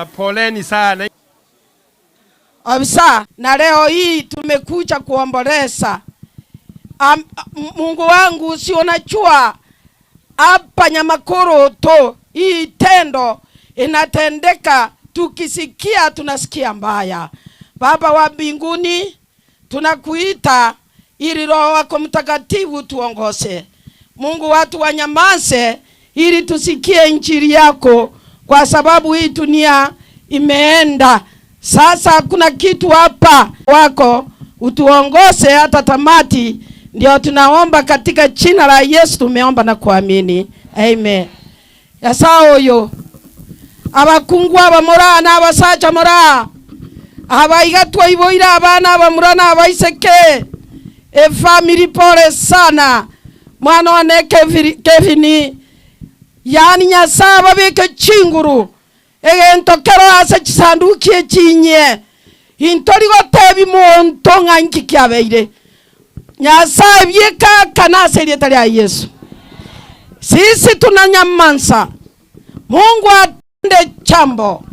Poleni sana. Abisa, na leo hii tumekuja kuomboleza. Mungu wangu, si unajua hapa Nyamakoro to hii tendo inatendeka, tukisikia tunasikia mbaya. Baba wa mbinguni, tunakuita ili Roho wako Mtakatifu tuongoze. Mungu, watu wanyamaze ili tusikie injili yako, kwa sababu hii dunia imeenda. Sasa hakuna kitu hapa wako, utuongoze hata tamati. Ndio tunaomba katika jina la Yesu tumeomba na kuamini. Amen. Yasao yo. Abakungu abamura na abasacha mura. Abaigatwa iboira abana abamura abaiseke. Family pole sana. Mwana wane Kevini. Yani nyasaba beke chinguru. Entokero asa chisanduki echinye. Intori gotebi monto nganki kyabeire. Nyasaye byeka kanasa lietali ya Yesu. Sisi tunanyamansa. Mungu atende chambo.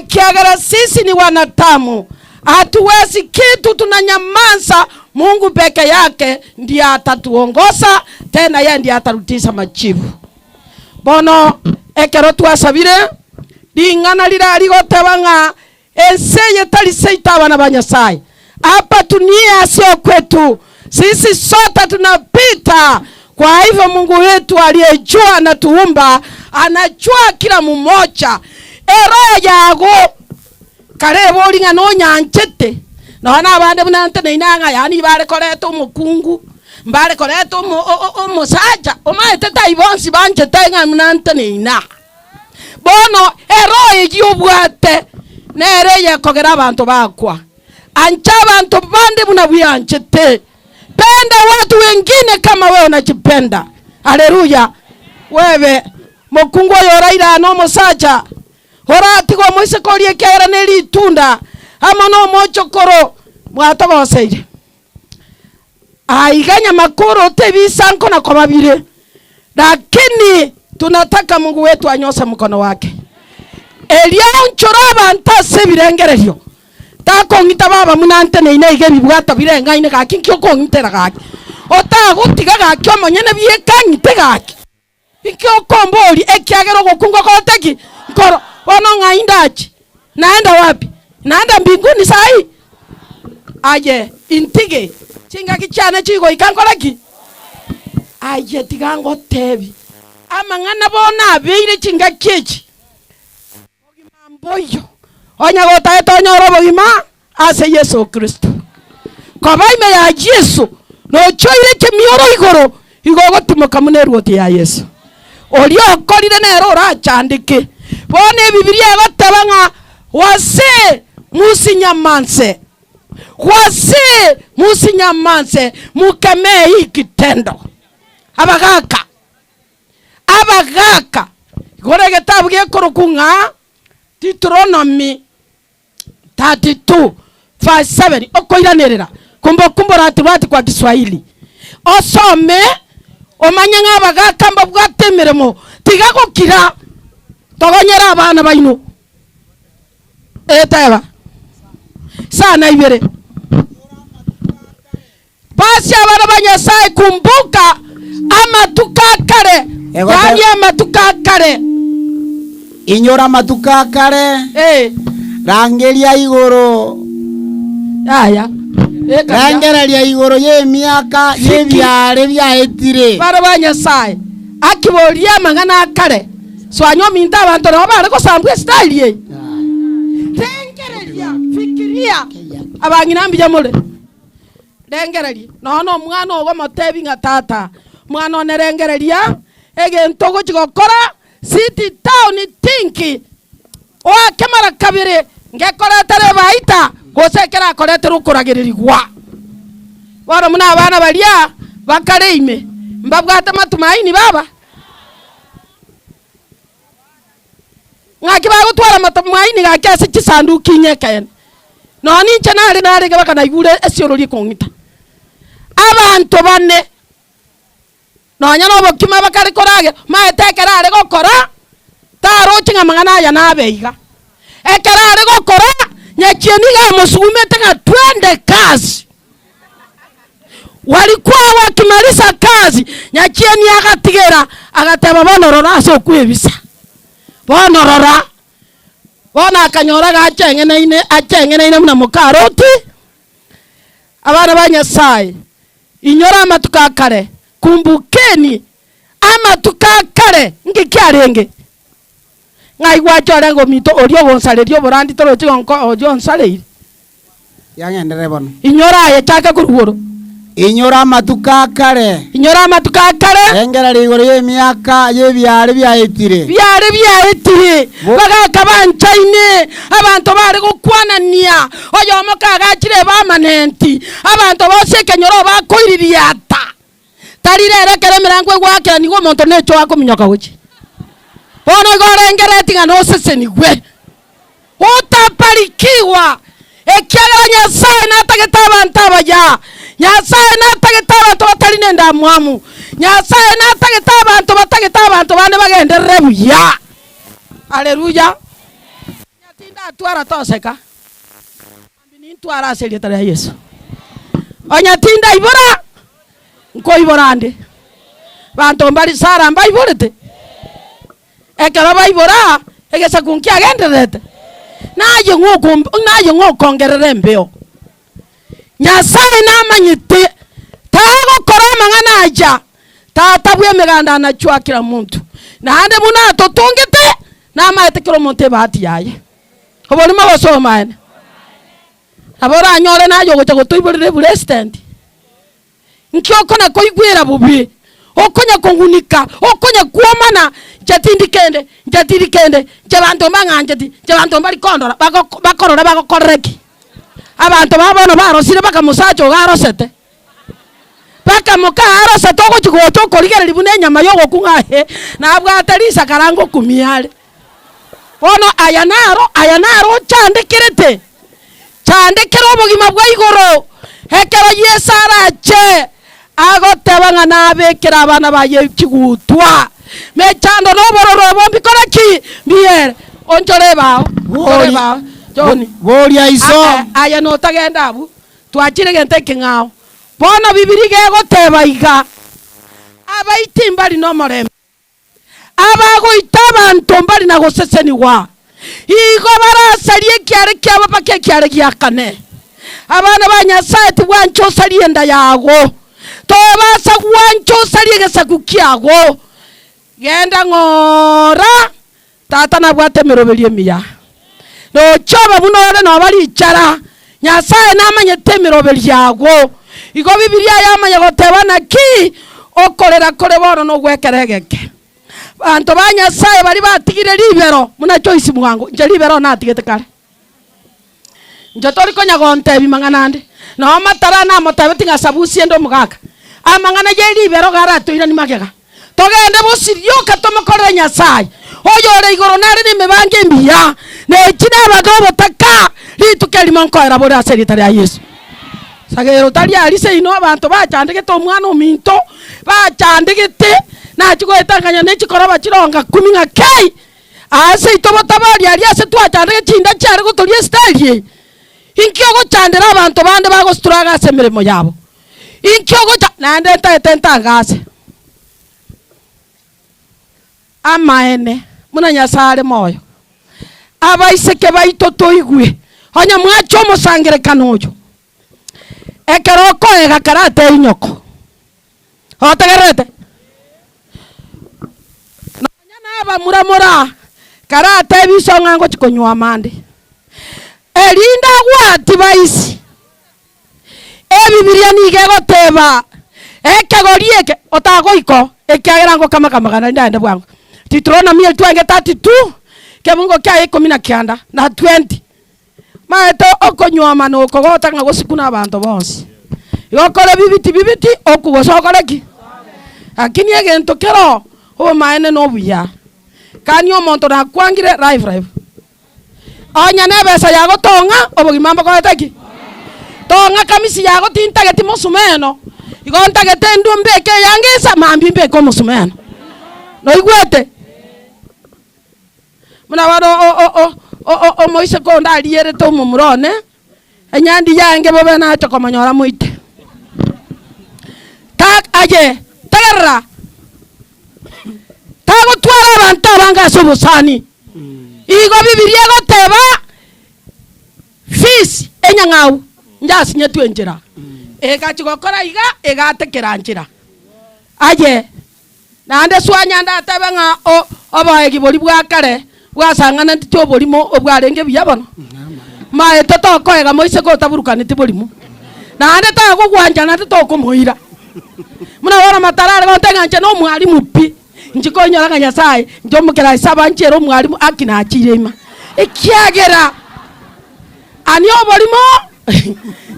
Kiagara sisi ni wanadamu, hatuwezi kitu, tunanyamansa. Mungu peke yake ndiye atatuongoza, tena yeye ndiye atarudisha majibu. Bono ekero twasabire dingana lirali gotebanga enseye tali seita abana ba Nyasaye. Hapa dunia sio kwetu. Sisi sote tunapita. Kwa hivyo Mungu wetu aliyejua na tuumba anajua kila mmoja. Ero yago karebo linga no nyanchete. Na wana abande bunante na inanga yani bare koreto mukungu. Mbare koreto musaja. Omaete taibonsi banchete nga munante na ina. Bono ero yobwate nere yakogera abantu bakwa. Ancha abantu bande bunabuyanchete. Penda watu wengine kama wewe unajipenda. Haleluya. Wewe mukungu yoraira no musaja. Horati kwa mwise kolie kera neli tunda. Ama no mochokoro mwatogoseire. Aiganya makoro tebi sanko na kwa mabire. Lakini tunataka Mungu wetu anyoshe mkono wake. Elia nchoraba ntase birengereryo. Tako ngita baba munante ne ine ige bibwata birenga ine gaki kyoko ngitera gaki. Ota gutiga gaki omonyene bieka ngite gaki. Ikyo komboli ekiagero gokungo koteki. Nkoro ono ngaindachi. Naenda wapi? Naenda mbinguni sai. Aje intige. Chinga kichane chigo ikankolaki. Aje tigango tebi. Amangana bona beire chinga kichi. Ogimamboyo. Onya gota etonyo robo gima ase Yesu Kristo. Kwa baime ya Yesu no choire chemioro igoro igogo timoka muneruoti ya Yesu. Olio okorire nero rachandike. Bone Biblia gotabanga wase musinyamanse. Wase musinyamanse mukame ikitendo. Abagaka. Abagaka. Gore getabu gekorokunga Deuteronomy 32:7 okoiranerera kumbukumbu rati kwa Kiswahili osome omanyanga abagaka mbabwatemeremo tigako kira togonyera abana baino etaba sana ibere basi abana ba Nyasaye kumbuka amatuka kare yani amatuka kare inyora matuka kare rangeria igoro aya rangeria igoro ye miaka ye byare byaetire bara ba Nyasaye akiboria mangana kare so anyo minta abantu no bare ko sambwe style ye rengereria fikiria abangina mbije mule rengereria no mwana ogo motebi ngatata mwana onerengereria egentogo chigokora city town tinki o kemara kabire ngekoretare baita gosekera korete rukuragirigwa baro muna abana balia bakareime mbabwata matumaini baba ngaki bagutwara matumaini gakase chisanduki nyekene no ninche nari bakana igure esiorori kongita abantu bane no nyano bokima bakari korage maetekera ari gokora taro chinga mangana ya nabeiga ekerare gokora nyachieni ga musugumete nga twende kazi. Walikuwa wakimaliza kazi nyachieni agatigera agateba bonorora aso kwebisa. Bonorora bona akanyora gachengeneine muna mukaroti. Abana ba Nyasaye inyora amatuka kare kumbukeni amatuka kare ngikyarenge ngai gwachore ngo mito orio gonsale dio borandi toro chigonko ojo nsale yangendere bono inyora ye chaka kurugoro inyora amatuka kare engera ligoro ye miaka ye byare byaetire bagakabanchaine abantu bari gukwanania oyo mokaga chire bamanenti abantu bose kenyoro bakoiririata tarirere kere mirango gwake nigo monto necho wako minyoka uchi bono gorengere tinga no seseni gwe utaparikiwa ekiagera Nyasaye natageta abantu abaya Nyasaye natageta abantu batari nenda mwamu Nyasaye natageta abantu bane bagenderere buya. Haleluya. Nyatinda atwara toseka ambini ntwara aseleta ya Yesu onyatinda ibora nko iborande bantu mbali sara mbai borete ekara bai bora egesa kunki agenderete naye ngokongerere mbeo Nyasaye namanyite tago koroma ngana aja tatabwe meganda na chwakira muntu nande buna totungite namaete kiro monte bahati yaye oboni mabosoma ene abora anyore nayo gocha gotoiborere president nkioko na koigwera bubi okonya kongunika okonya kuomana jatirikende jabantu manganjeti jabantu bali kondora bakorora bagokoreki abantu babono barosire baka musacho garosete baka muka arosete ogochigocho korigera libune nyama yogo kungahe nabwatarisa karango kumiale ono ayanaro chandekirete chandekero obogima bwa igoro hekero yesarache agotebanga nabekera abana baye kigutwa mechando nobororo bombi koraki biere onjoreba Joni boria iso aya no tagenda abu twachire gente kingao bono bibiri gegoteba iga abaiti mbali no morembe abago itabantu mbali na goseseni wa igo barasarie kyare kyabo pake kyare gyakane abana ba Nyasaye twancho sarie nda yago tobasa gwancho sarie gesaku kyago genda ngora tata na bwate merobelie miya no choba bunore no bali chara Nyasaye namanye temerobeli yago igo bibilia yamanye gotebana ki okorera kore bono no gwekeregeke bantu ba Nyasaye bali batigire libero muna choice mwango nje libero natigete kare nje tori konya gonte bimanganande no matara na motabeti ngasabusi endo mugaka amangana je libero gara toira ni magega togende busiryoka tomokorera Nyasaye oyore igoro nari ni mebange mbiya ne china bagobo taka litukeli monko era bora serita ya Yesu sagero tali alise ino abantu bachandegete omwana ominto bachandegete na chiko etanganya ne chikora bachironga 10 ngakei ase itobotabari ali ase twachandege chinda cyare gotorie style inkyo go chandera abantu bande bagosturaga ase mirimo yabo inkyo go nande tentangase amaene muna Nyasaye moyo abaiseke baito toigwe onya mwacho musangire kanojo ekeroko egakarate inyoko otegerete nonya naba muramura karate bisonga ngo chikonywa mande erinda gwati baisi ebibilia nige goteba ekegorieke otagoiko ekiagera ngo kama kana ndaenda bwangu titrona 32 kebungo kya 19 na 20 maito okonywa mano kogota nga gosikuna abantu bonse yokore bibiti okugosokoreki akini egento kero o maene no buya kani omonto na kwangire live onya nebesa yago tonga obogima mbokoteki tonga kamisi yago tintageti musumeno igontagete ndumbeke yangisa mambi mbeko musumeno no igwete muna wano moise ko ndaliere to mumurone enyandi yange bobe na to komanyora muite tak aje tagarra tago twara abantu abanga subusani igo bibirie goteba fees enyang'au njasinye twenjera egachigokora iga egatekera njira aje nande swanya ndatebe ng'a obaegi bori bwakare bwasangana ntito borimo obwarenge biyabono mae totokoega moise gotaburukanete borimo nande tagogwanjana totokumuira muna wora matarare gontenganche no mwalimu pi njikonyora Nyasaye njomukera isaba nchero mwalimu akina achirema ekiagera ani oborimo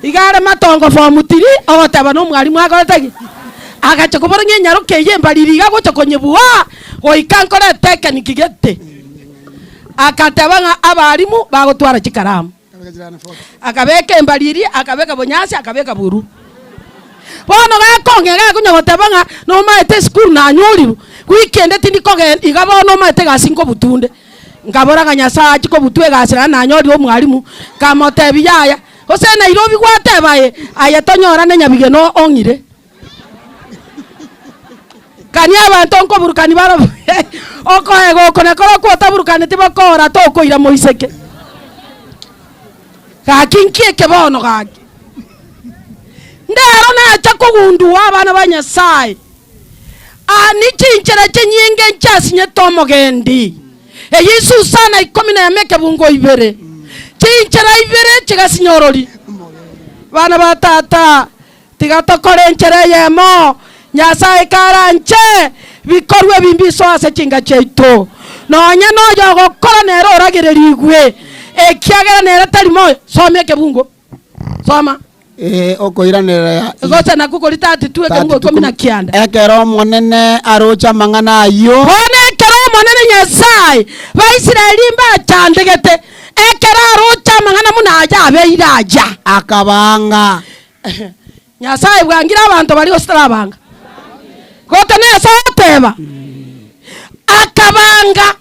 igare matongo famutiri ogoteba no mwalimu agotagi agacha kubora nyaruke yembaliriga gochokonyebua goikankora technique gete akatebanga abarimu bagotwara chikaramu akabeka embaliri akabeka bonyasi akabeka buru bono gakonge gakunyogotebanga no maete school na nyoliru weekend tindi koge igabo no maete gasinko butunde ngabora Nyasaye chiko butwe gasira na nyoli omwalimu kamotebi yaya ose Nairobi gwatebaye ayetonyora nenyabige no ongire kani abantu nkoburukani baro okoego konekora kwotaburukani tibakora tokoira moiseke gakinkie kebono gaki ndero na chakugundu abana ba Nyasaye ani chinchera chenyinge nchasinye tomogendi Yesu sana 10 bungo ibere chinchera ibere chigasinyorori bana batata tigatokore nchera yemo Nyasaye karanche bikorwe bimbiso ase chinga cheito nonya noyo gokora nero oragererigwe ekiagera nero talimo someke bungo soma okoiranera gocha na kukorita atitue ke ngo 19 ekero monene arocha mangana ayo one ekero monene Nyasaye Baisiraeli mba chandegete ekero arocha mangana munaja abeiraja akabanga Nyasaye bwangira abantu bali ostarabanga gote nesa oteba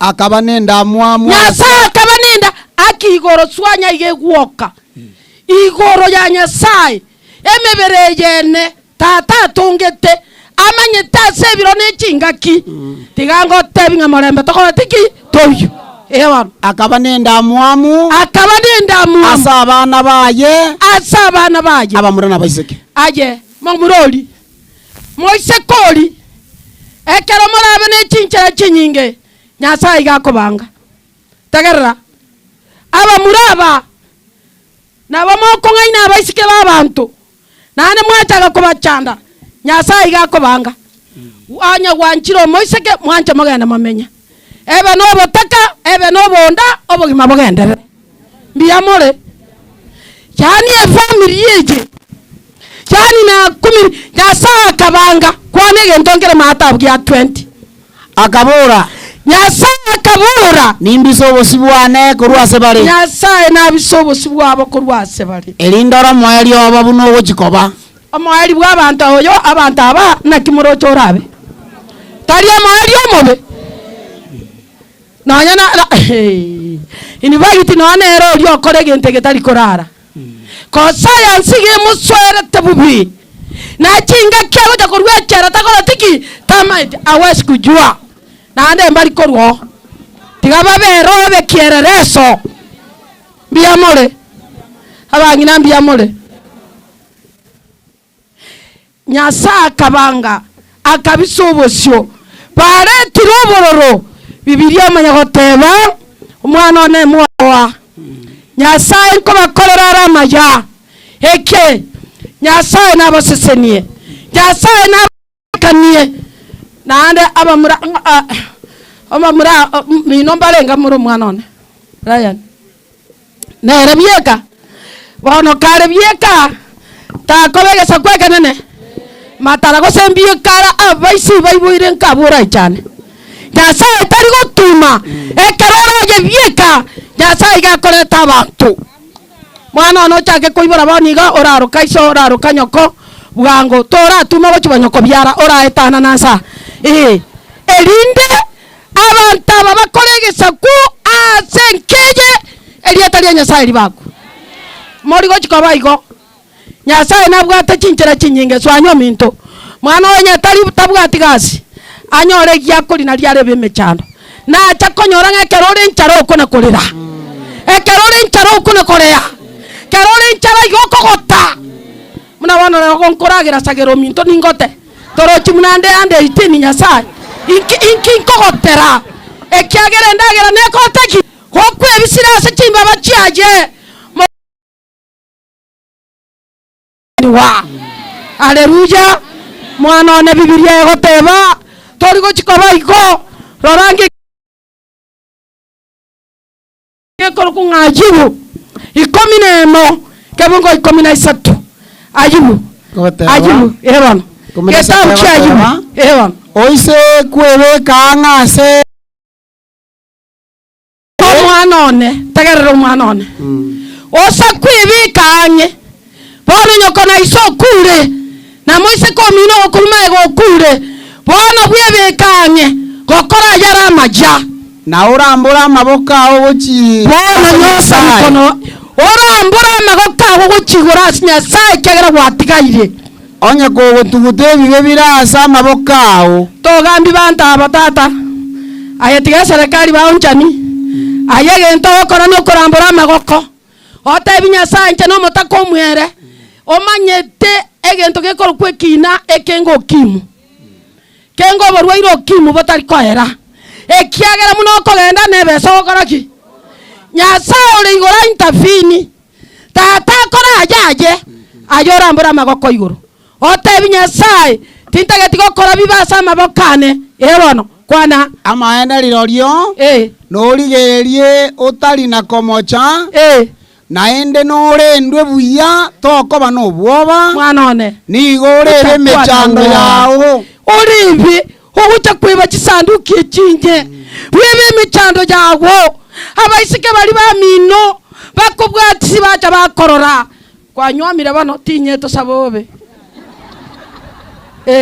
akabanenda mwamu Nyasaye akabanenda akigoro swanya igegwoka igoro ya Nyasaye emebere yene tata tungete amanye tasebiro n'ekingaki tigango tebinga morembe tokora tiki toyo ewa akabanenda mwamu asabana baye abamurana baiseke aje mamuroli moisekoli ekero morabe n'ekinchera kinyinge Nyasaye gakobanga tagerera abamuraba nabamoko ngaina abaisike babantu nane mwachaga kubachanda Nyasaye gakobanga anya gwanchiro moiseke mwancha magenda mamenya ebe no botaka ebe no bonda obogima bogendere mbiyamore yani family yeje yani na 10 Nyasaye akabanga kwanege ndongere matabu ya 20 akabura Nyasaye akabura nimbisobosi bwane kurwase bari Nyasaye nabisobosi bwabo kurwase bari elindora mweli obabu no gukikoba omweli bw'abantu oyo abantu aba nakimuro chorabe tali omweli omobe nanya na inibagiti nonero lyo korege ntege tali korara ko science ge muswere tabubi na chinga kyago ta korwechera takora tiki tamait awes kujua na ande mbali korwo tigaba bero be kierereso biamore abangina biamore Nyasaye akabanga akabisobosyo bare tirobororo Bibiliya amanyagoteba umwana one mwa Nyasaye ko bakorera ramaya eke Nyasaye nabasesenie Nyasaye nabakanie nande abamura minombarenga muri mwana one Ryan nere bieka bono kare bieka takobegesa kwekenene matara gosembie kara abaisi baibuire nkabura cyane Nyasaye tari gutuma ekeroro je bieka Nyasaye gakoreta abantu mwana ono chake koibora baniga oraruka iso oraruka nyoko bwango tora tuma go chibanyoko byara ora etana nasa elinde abantu babakoregesa ku asenkeye Nyasaye libaku mori gochiko baigo Nyasaye nabwate chinchera chinyinge swanyo minto mwana onye tari tabwati gasi anyore gyakuri na lyare bemechando na acha konyora ngekerore ncharo okona kolera ekerore ncharo okona korea kerore ncharo yokogota muna wana na konkoragira sagero minto ningote torochi munande ande itini Nyasaye inki nkogotera ekyagere ndagera nekoteki kokwe bisirase chimba bachiaje wa haleluya mwana one Biblia egoteba tori gochikoba iko rorange ekoro kungajibu 11 kebongo 13 ajibu ewan ketabu cha ajibu ewan oise kwebe kangase mwana one tagerero mwana one osa kwibi kanye bono nyokona iso kure na moise komino okuluma ego kure bono bwebe kanye gokora yara maja na urambura amaboka aho gochi bono nyosa mikono urambura amaboka aho gochigura Nyasaye kyagera gwatigaire onye kogotugute bibe birasa amaboka aho togambi banta abatata ayetiga serikali baonchani ayegento okora no kurambura amagoko otebi Nyasaye nche no motako mwere omanyete egento gekoro kwekina ekengo kimu kengo borwairo kimu botari kohera ekiagera muno kogenda nebeso okoraki Nyasaye ore igora intafini tata kora ajaje ayorambura magoko igoro otebi Nyasaye tintageti gokora bibasa mabokane ebono kwana amaenda lirorio no rigerie otari na komocha naende nore ndwe buya tokoba no bwoba mwana one nigore bemechando yawo oribi ogucha kwiba chisanduki echinje wibe mechando yawo abaisike bali bamino bakobwatisi bacha bakorora kwanywamire bano tinye to sabobe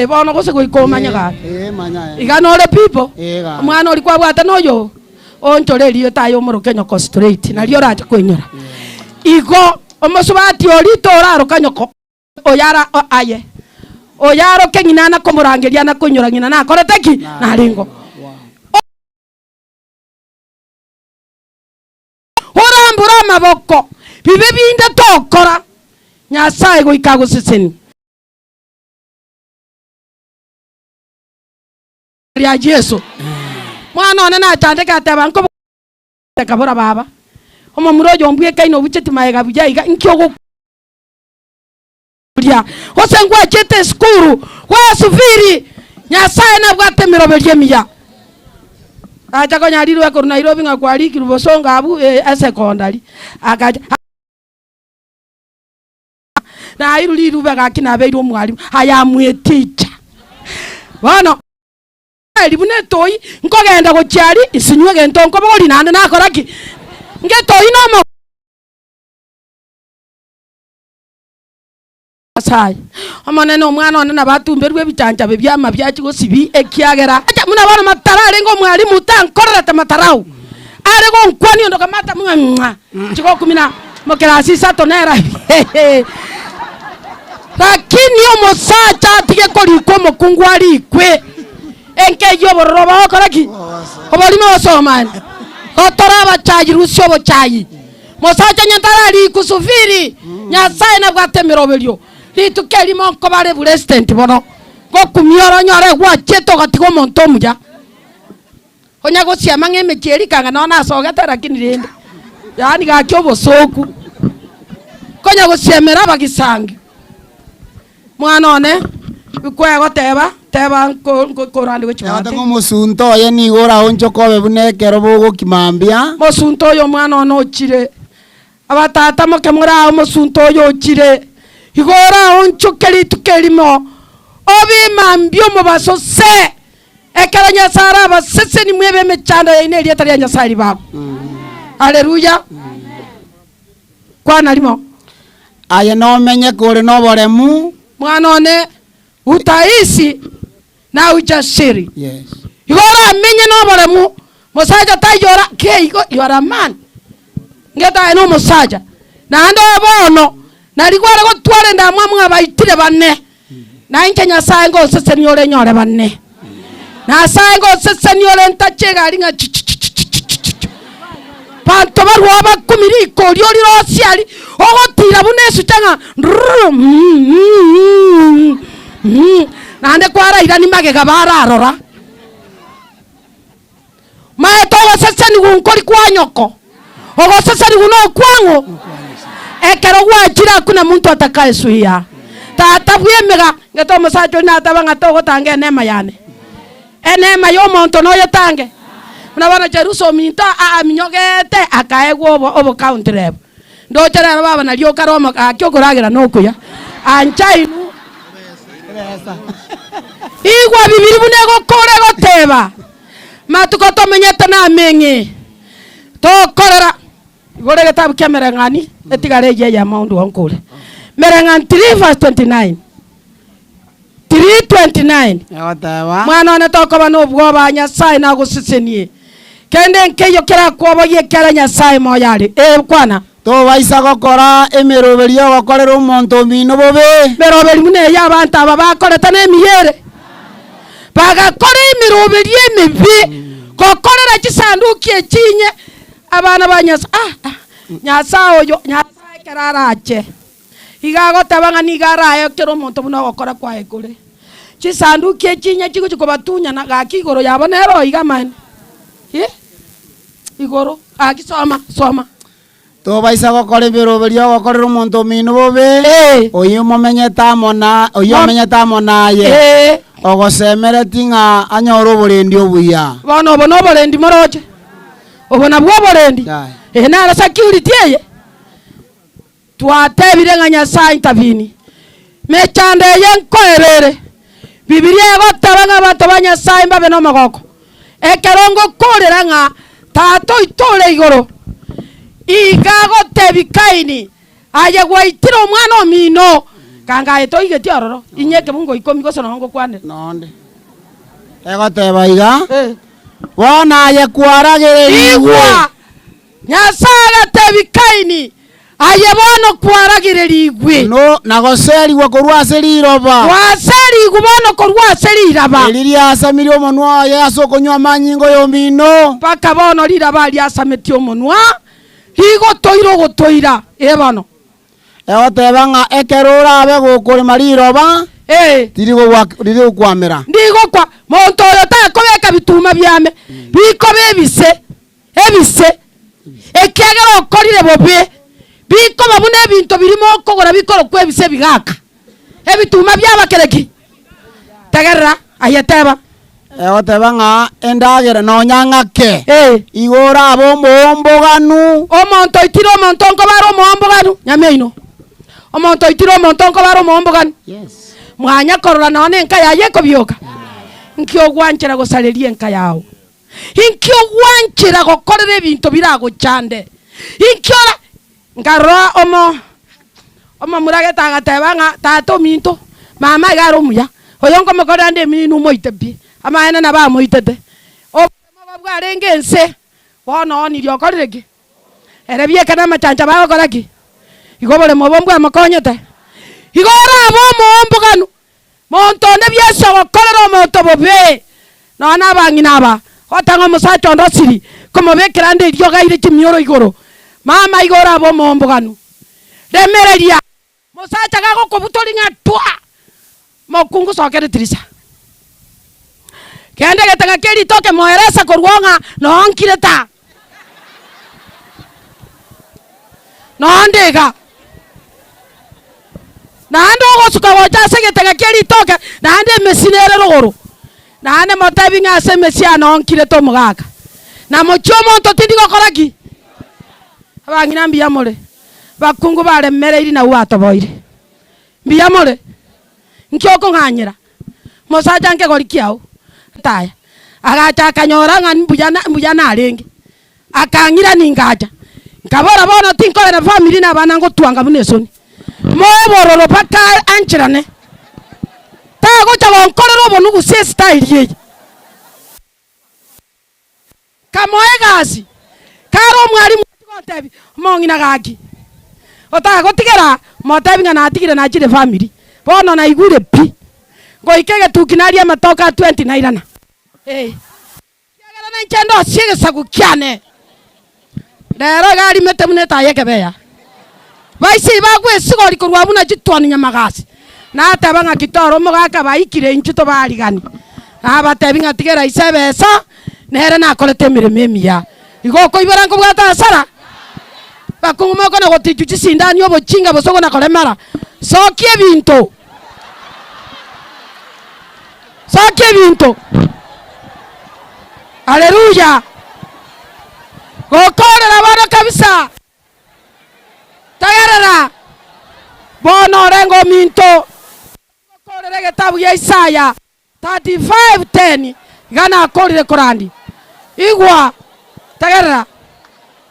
bono gose goikomanya ga manya iganore people mwana oli kwabwata noyo onchorerio tayo morokenyo ko straight na lio racha kwenyora igo omosubati olito oraro kanyoko oyara aye oyaro kengina na komurangeria na kunyura ngina na koreteki na ringo orambura maboko bibe binde tokora Nyasaye goikago seseni ya Yesu mwana one na chandeka tabanko kabura baba omo murojo mbwe kaino bucheti maega bujaiga nkyogo bya osengwa chete skuru wa sufiri Nyasaye na bwate miroberie miya acha ko nyari rwe ko Nairobi ngakwari kirubosonga abu secondary akaja na iruli rube gakina beiro mwalimu haya mweticha bono libune toyi nkogenda gochari isinywe gento nkobori nande nakoraki ngetoyi nomo Nyasaye amane no mwana ona nabatumberwe bichanja bebyama byachi gosibi ekiagera acha muna bana matarare ngo mwalimu tankorera tamatarau are go nkwani ndo kamata mwa chiko 10 mokerasi satonera lakini omosacha tige koliko mokungwari kwe enke yobororo bakoraki obolimo osomani otora bachaji rusyo bochayi mosacha nyantarari kusufiri Nyasaye na bwate miroberio litukeli monko bare president bono gokumioro nyore gwa cheto gatigo monto muja onya gosia mange mecheri kanga nona asogata lakini rende yani gakyo bosoku konya gosiemera bagisangi mwana one bikwe goteba teba korandi wechimate ata musunto ye ni gora oncho kobe bunekero bogo kimambia musunto yo mwana ono chire abatata mokemura musunto yo chire igora oncho keli tukelimo obi mambio mubaso se ekara Nyasaye basese ni mwebe mechanda ya ine lieta ya Nyasaye bako haleluya kwana limo aye no menye kore no boremu mwana one utaisi na ujasiri yes igora menye no boremu mosaja tayora ke igo yora man ngeta eno musaja na ndo bono na ligwara go tware ndamwa mwa baitire banne na inke Nyasaye ngo seseni ole nyore banne na Nyasaye ngo seseni ole ntachega alinga panto barwa bakumiri kori oli rosiali ogotira bunesu tanga nande kwara ira ni magega bararora maeto seseni gunkori kwa nyoko ogo seseni guno kwangu ekero gwachira kuna muntu atakaye suia tata bwemega ngeto musacho na tabanga to gotange nema yane enema yo muntu no yetange na bana Jeruso minta a minyogete akaegwo obo country ndo tere baba na lyo karoma akyokoragira nokuya anchainu igwa bibiri bunego kore goteba matuko tomenyete na mengi to korera igore getabu kya merengani etigare ya maundu onkule merengani 3:29 3:29 mwana one toko bano bwoba Nyasaye na gusisenie kende nkeyo kira kwobo yekera Nyasaye moyari kwana to baisa gokora emeroberio gokorera omonto mino bobe meroberi mune ya abantu aba bakoreta nemiyere bagakora emeroberio emebi gokorera kisanduki ekinye abana ba Nyasaye oyo Nyasaye kerarache igagotebanga nigarayo kero omonto buno gokora kwae kure kisanduki ekinye kiguchiko batunya na gakigoro yabonero igamani igoro akisoma soma to baisa gokora emeroberio gokorera omonto mino bobe oyo momenyeta mona ye ogosemereti ng'a anyora oborendi obuya bono obono oborendi moroche obona bwo oborendi nara security eye twatebire ng'a Nyasaye tabini mechande ye nkoerere Biblia egoteba abanto ba Nyasaye mbabe no magoko ekerongo korera ng'a tato itore igoro igagotebi kaini aye gwaitira omwana omino kanga eto igeti ororo inyeke mungo ikomi gosono ngo kwane nonde egoteba iga bona aye kwaragire igwa Nyasaye gatebi kaini aye bono kwaragire ligwe no nagoseri wa korwase liroba waseri gubono korwase liraba eliria asamiri omonwa ya sokonywa manyingo yomino paka bono liraba lyasameti omonwa higo toiro gotoira ebano egoteba ng'a ekerora abe gokore liroba tiri kwamera ndigo kwa monto oyo takobeka bituma byame bikobe ebise ekiagera okorire bobe bikoba bune ebinto birimo okogora bikoro kwebise bigaka ebituma byabakereki tegerera ayeteba egoteba ng'a endagera nonyang'ake igora abo omomboganu omonto itire omonto nkobara omomboganu nyameino omonto itire omonto nkobara omomboganu mwanya korora none nka yaye kobyoka nkio gwanchira gosalerie nka yawo inkio gwanchira gokorera ebinto biragochande inkiora ngarora omo murageta agateba ng'a tato minto mama igaro muya oyo ngomokorera nde minu moitebi amaene na ba moitete obamo bwarenge nse bono onirio okorireki ere bieke na machancha bagokoraki igobore mobombu amakonyete igora abo momboganu montonde byese gokorera omonto bobe nona abang'ina aba otanga omosacha ondo siri komobekera nde irio gaire kimioro igoro mama igora abo momboganu remereria mosacha gagokobutori ng'a twa mokungu sokere tirisa kende getanga keri toke moeresa korwonga nonkire ta nondega nande ogosuka gocha segetanga keri toke nande mesinere rogoro nande motabi ng'a se mesia nonkire to mugaka na mochio monto tindi gokoraki abang'ina mbiya more bakungu baremereiri na watoboire mbiya more nkioko ng'anyira mosacha nke gori kiao taya agacha akanyora ng'ani mbuya narengi akang'ira ningacha nkabora bono tinkorera family na bana ngotwanga bunesoni mobororo paka anchirane tagocha gonkorera obonu guse style ye kamoegasi karo mwalimu tebi mongi na gaki otaka gotigera motebi ngana atigire na chire family bono na igure pi goikege tukinaria matoka 20 nairana kiagera na nchendo siege sagukiane rero gari mete muneta yekebeya baisi bagwe sigori kurwa buna chitwani nyamagasi na atabanga kitoro mogaka baikire inchuto barigani abatebi ngatigera isebesa nere na kolete mirimo emia igoko ibara ngo bwata asara bakungumoko na gotichuchi sindani obochinga bosogo na kolemara sokie binto haleluya gokorera bana kabisa tayarara bono rengo minto gokorera gitabu ya Isaya 35:10 gana akorire korandi igwa tayarara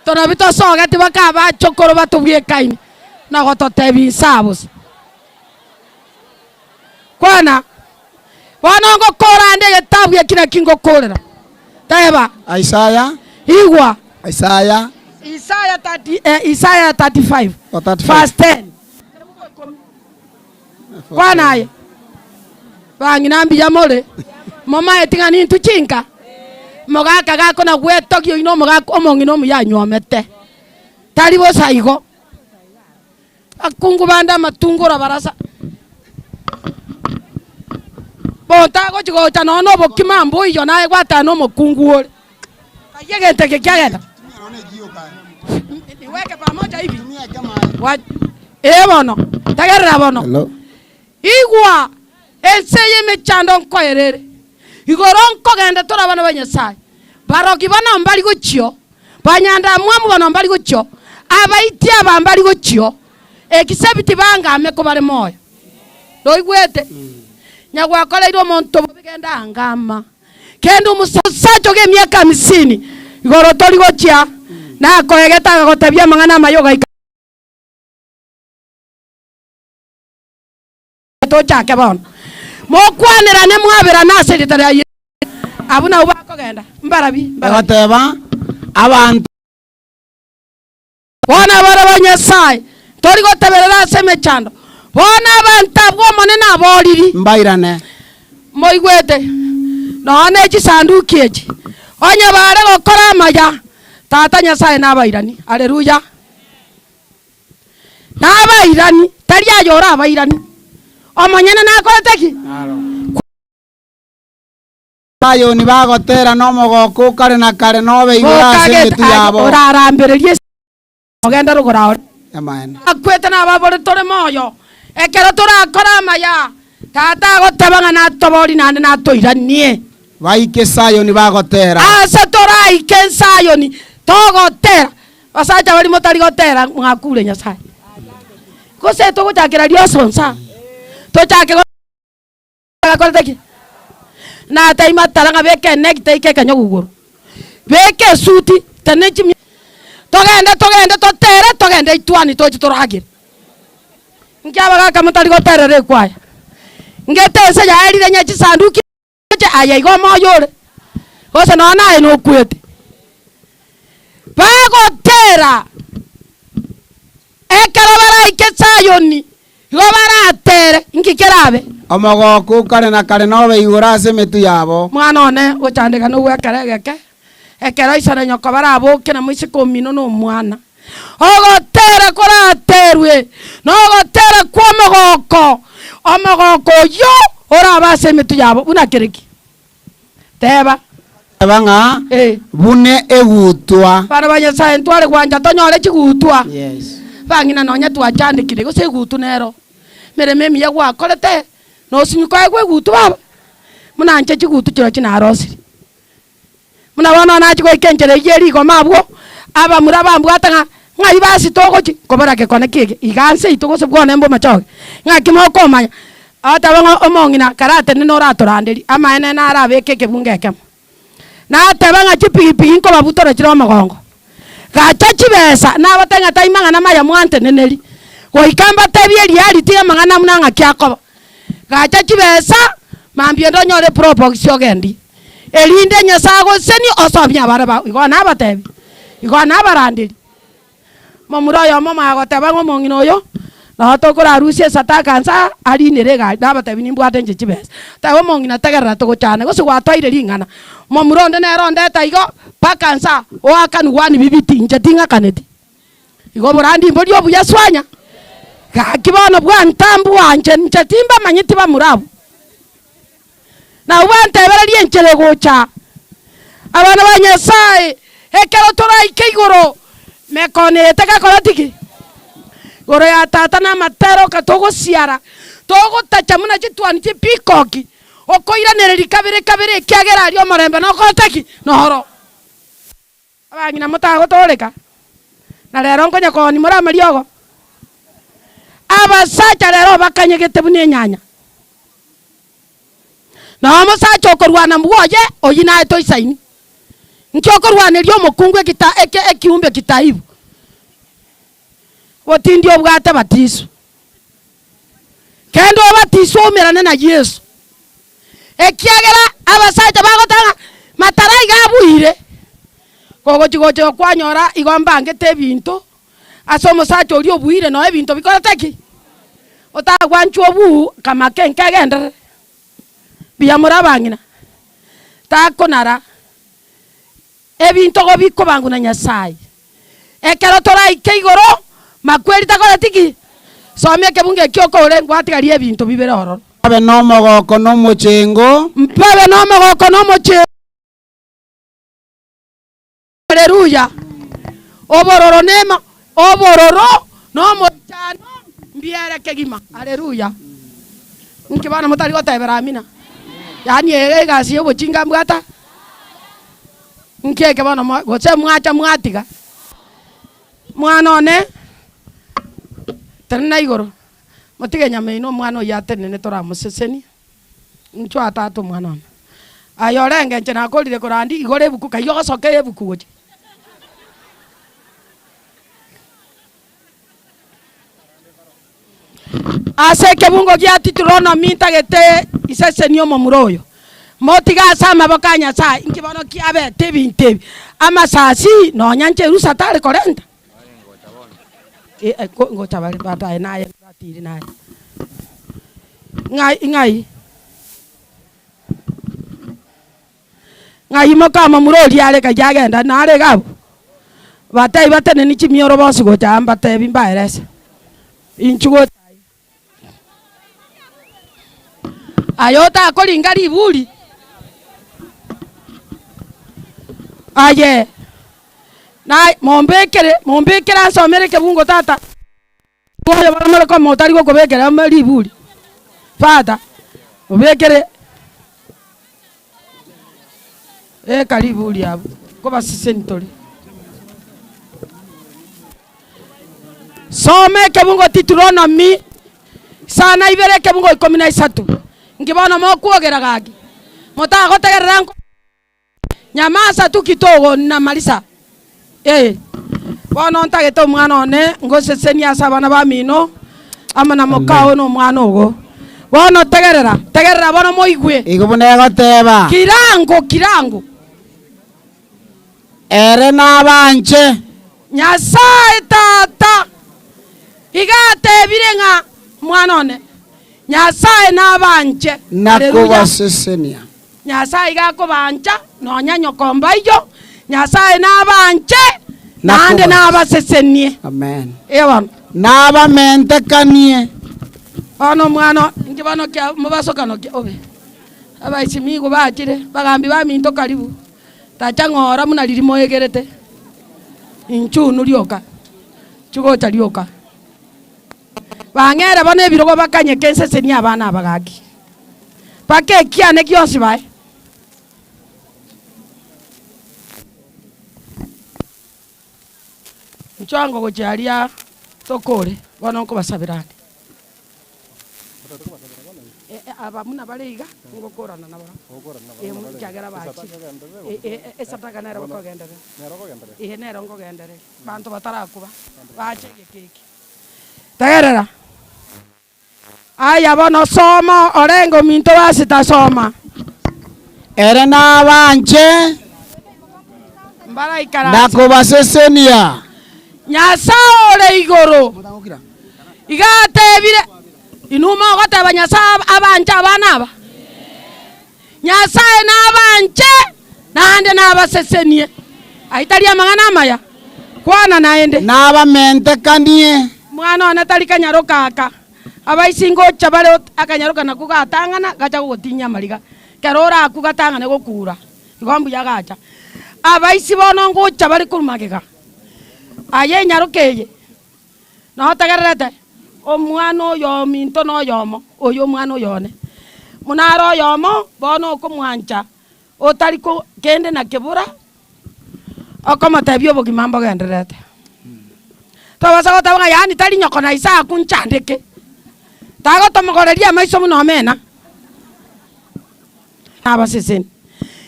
tona bito soga tibaka ba chokoro batubye kaini na gototebi sabos kwana wanongo korande gitabu ya kina kingo korera tayeba Isaiah igwa Isaiah 35 verse 10 kwana ye bangi nambi ya mole mama etinga ni tuchinka mogaka gako na gwetokio ino mogaka omongi no muyanyomete tari bo saigo akungu banda matungura barasa bota go chigo cha no no bokimambo iyo nae gwata no mokungu ole ayegete ke kyagenda niweke pamoja hivi bono tagerera bono igwa enseye mechando nkoerere igoronko gende tora bana banyasai baroki bana mbali gochio banyanda mwamu bana mbali gochio abaiti abambali gochio ekisebiti banga ameko bare moyo doigwete nyagwa koleiro monto bigenda ngama kendo umusacho ge miaka 50 igoro tori gochia na koegeta gotabia mangana mayoga to chake bono mokwanira ne mwabira na secretary abuna ubako genda mbarabi bateba abantu bona bara banyasai tori goteberera seme chando bona abantu abwo monene aboriri mbairane moigwete none chisanduki echi onya bare gokora maya tata nyasai nabairani haleluya nabairani tari ayora abairani omonyene nakoreteki tayo ni bagotera no mogoko kare na kare no beigura semetu yabo orarambererie ogenda rugora amen akwete na babore tore moyo ekero turakora maya tata gotebanga na tobori nande na toiranie baike sayo ni bagotera asa torai kensayo ni togotera basacha bari motari gotera mwakure nyasai kose to gutakira rio sonsa to chake gokoreteki na taima taranga beke nekite ikeke nyoguguru beke suti tanechi togende totere togende itwani tochi toragire ngiabaga kamutari goterere kwaya ngetese ya erire nyachi sanduki che ayaigo moyore ose no nae no kwete bagotera ekarabara iketsayoni gobara tere ngikerabe omogoko kare na kare no beigura semetu yabo mwana one ochandika no wekeregeke ekera isana nyoko barabo kena mwisiko mino no mwana ogotera koraterwe no ogotera kwa omogoko yo ora basemetu yabo unakereki teba banga bune egutwa para banyasai ntware gwanja tonyore chigutwa yes bangina nonya twachandikire gose gutu nero mereme miya gwakorete no sinyuka gwe gutu baba muna nche chigutu chiro chinarosiri muna wana na chiko ikenjere yeri go mabwo aba muraba mbwatanga ngai basi togochi kobara ke kone kige iganse itogose bwone mbo machoge ngaki moko manya ata banga omongina karate ni no ratoranderi ama ene na arabe keke bungeke na tabanga chipipi ko babutore chiro magongo gacha chibesa na batanga taimanga na maya mwante neneri go ikamba tebye reality mangana munanga kyako gacha chibesa mambye ndonyore proposition gendi elinde nyasago seni osobya baraba igona abatebi igona abaranderi Momuroyo mama agoteba ngo mongino yo. Na tokora arusie satakansa ari nerega ndabatebi nimbwate nje chibes. Tawo mongina tegerera tuguchane gose gwatwaire ringana. Momuronde ne ronde taigo pakansa o akanu wani bibiti nje tinga kaneti. Igo burandi mbodio buyaswanya. Kibono bwa ntambu wanje nje timba manyiti ba murabu. Na ubante beralie nchele gocha. Abana banyasai ekero tora ikigoro mekone teka koratiki. Goro ya tata na matero katogo siara. Togo tachamuna chitwani chipikoki. Okoira nereri kabere kiagera ario marembe no koteki no horo. Abangina mutago toreka. Na rero ngonya koni mura mariogo. Abasacha rero bakanyegete bune nyanya. Na musacha okorwana mwoje oyina eto isaini. Nchokorwana ryo mukungwe kita ekiumbe kitaibu. Wotindi obwate batiso. Kendo batiso omerane na Yesu. Ekiagera abasacha bagotanga matarai gabuire. Kogo chigoche kwanyora igomba ngete ebinto. Aso musacha oli obuire no ebinto bikoroteki. Otagwanchu obu kama kenkegendre. Biya murabangina. Takonara. Ebinto go bikobangu na Nyasaye. Ekero tora ikeigoro makweri takora tiki. Somye kebunge kyoko ore ngwatigari ebinto bibere hororo. Mpabe no mogoko no muchengo. Mpabe no mogoko no muchengo. Haleluya. Obororo nema. Obororo no mochano. Mbiere kegima. Haleluya. Nkibana mutari gotebera amina. Yani egasi obochinga mbwata. Nkeke bana gose mwacha mwatiga. Mwana one tena igoro mutige nyame ino mwana yatene ne tora museseni ncho atatu mwana one ayorenge nche nakolire korandi igore buku kayo soke ebuku oje aseke bungo gyati turona minta gete iseseni omo muroyo motiga sama bokanya sa inkibono kiabe tebi amasasi no nyanche rusa tale korenda ngo chabari bata naye batiri naye ngai mokama muroli ale kajagenda nare gabo batai batene ni chimioro bosi go chamba tebi mbairese inchugo ayota kolinga libuli aye na mombekere asomere kebungo tata ngoya baramara ko motari go kubekera maribuli fata obekere karibuli abo ko basisentori some kebungo Deuteronomy sana ibere kebungo 13 ngibona mo kuogera gagi motago tegerera nyamasa tukitogo na malisa bono ntagete mwana one ngosesenia asabana bamino amana mokao no mwana ogo bono tegerera bono moigwe igubune goteba kirango ere nabanje Nyasaye tata igate birenga mwana one Nyasaye nabanje nakubasesenia Nyasaye gakobanja no nyanyokomba iyo Nyasaye nabanje nande nabasesenie amen ewan nabamentekanie ono mwana ngibano kya mubasokano kya obe abaisimigo bakire bagambi baminto karibu tachangora muna lirimo egerete inchunu lyoka chugocha lyoka bangere bane birogo bakanye kensesenia abana abagaki pake kiane kyosi bae Mchango gocharia tokore bono ko basabirane abamuna bariga ngokorana nabo mujagera bachi esataka nero kogendere nero ngogendere bantu batarakuba bache keki tagerera aya bono soma orengo minto basita soma ere nabanje mbara ikara nakubasesenia Nyasaye igoro igatebire inuma goteba Nyasaye abanja abana aba Nyasaye nabanje nande nabasesenie aitari amangana maya kwana naende nabamente kanie mwana ona tari kanyaro kaka abaisingo chabale akanyaruka nakugatangana gacha gutinya mariga kerora akugatangana gukura igombu yagacha abaisi bono ngocha bari kurumagega aye nyarukeye no tagarete omwana oyo minto no yomo oyo mwana oyone munaro yomo bono kumwancha otari ko kende na kebura okomatabyo bogimambo genderete tobasa gotabanga yani tari nyoko na isa kunchandeke tago tomogoreria maiso muno mena abaseseni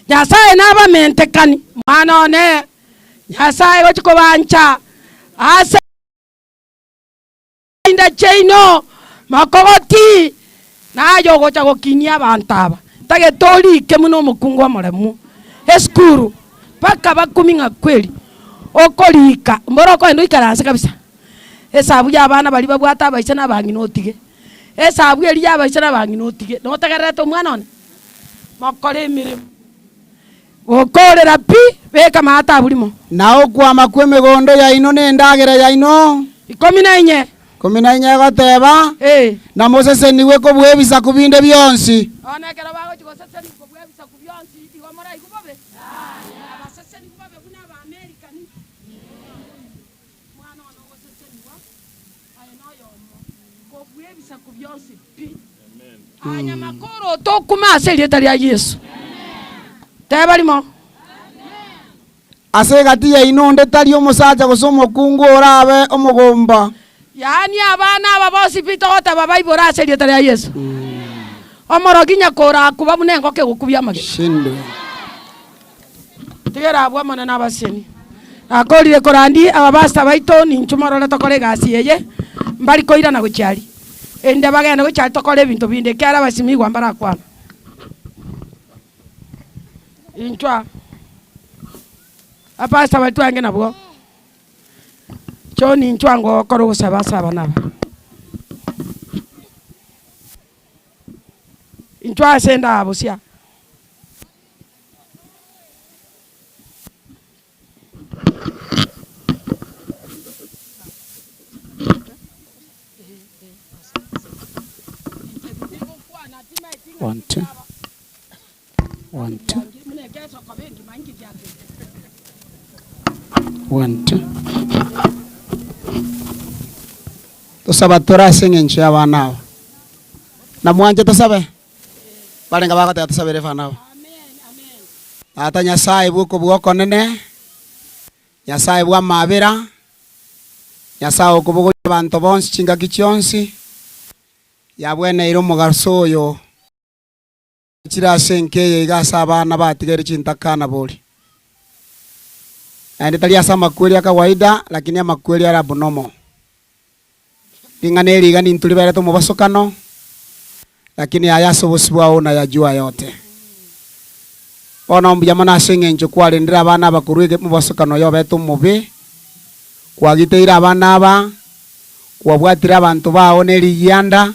Nyasaye nabamentekani mwana one Nyasaye gochiko bancha ase inda cheino makogoti nayo gocha gokinia abantu aba tage tori ke muno mukungu wa moremu eskuru paka bakuminga kweli okolika mboroko endo ikaranse kabisa esabu ya bana bali babwata abaise nabangi notige esabu eri abaise nabangi notige notagarete omwana one makore emirimo okorera pi beka mata bulimo nao kwama kwemigondo yaino nendagera yaino 14 goteba na museseni we kobwebisa kubinde byonsi onekera bago chigoseseni kobwebisa kubyonsi igomora igubobe abaseseni kubobe kuna ba America ni mwana ono goseseni wa ayino yomo kobwebisa kubyonsi pi anya makoro tokuma aselieta lya Yesu tebalimo ase gati yaino ndetari omusacha gosomo kungu orabe omugomba yani abana aba bosi pitota babaibora aselieta lya Yesu omoroginya kora kuba munengo ke gukubya mage shindo tigera abwa mana nabaseni akorire korandi ababasta baito ni nchumorora tokore gasi yeye mbali koira na guchari ende bagenda guchari tokore bintu binde kyara basimi gwambara kwana inchwa apasta batwange nabwo choni nchwango koro gusaba saba naba inchwa senda abusia One, two. Tosaba torase ngenche abana aba na mwanje tosabe balenga bagata tosabere fana aba ata Nyasaye bwoko nene Nyasaye bwa mabera Nyasaye okubugo abantu bonsi chinga kichonsi yabwene iro mugarso yo chirase nkeye igasa abana batigere chintakana boli ande tali asa makweli ya kawaida lakini makweli ya rabunomo ingane ligani ntulibere to mubasokano lakini ayaso bosibwa ona yajua yote ona mbiyamana asenge ncho kwalendera abana bakuruge mubasokano yo beto mubi kwagiteira abana aba kwabwatira abantu bawo neliyanda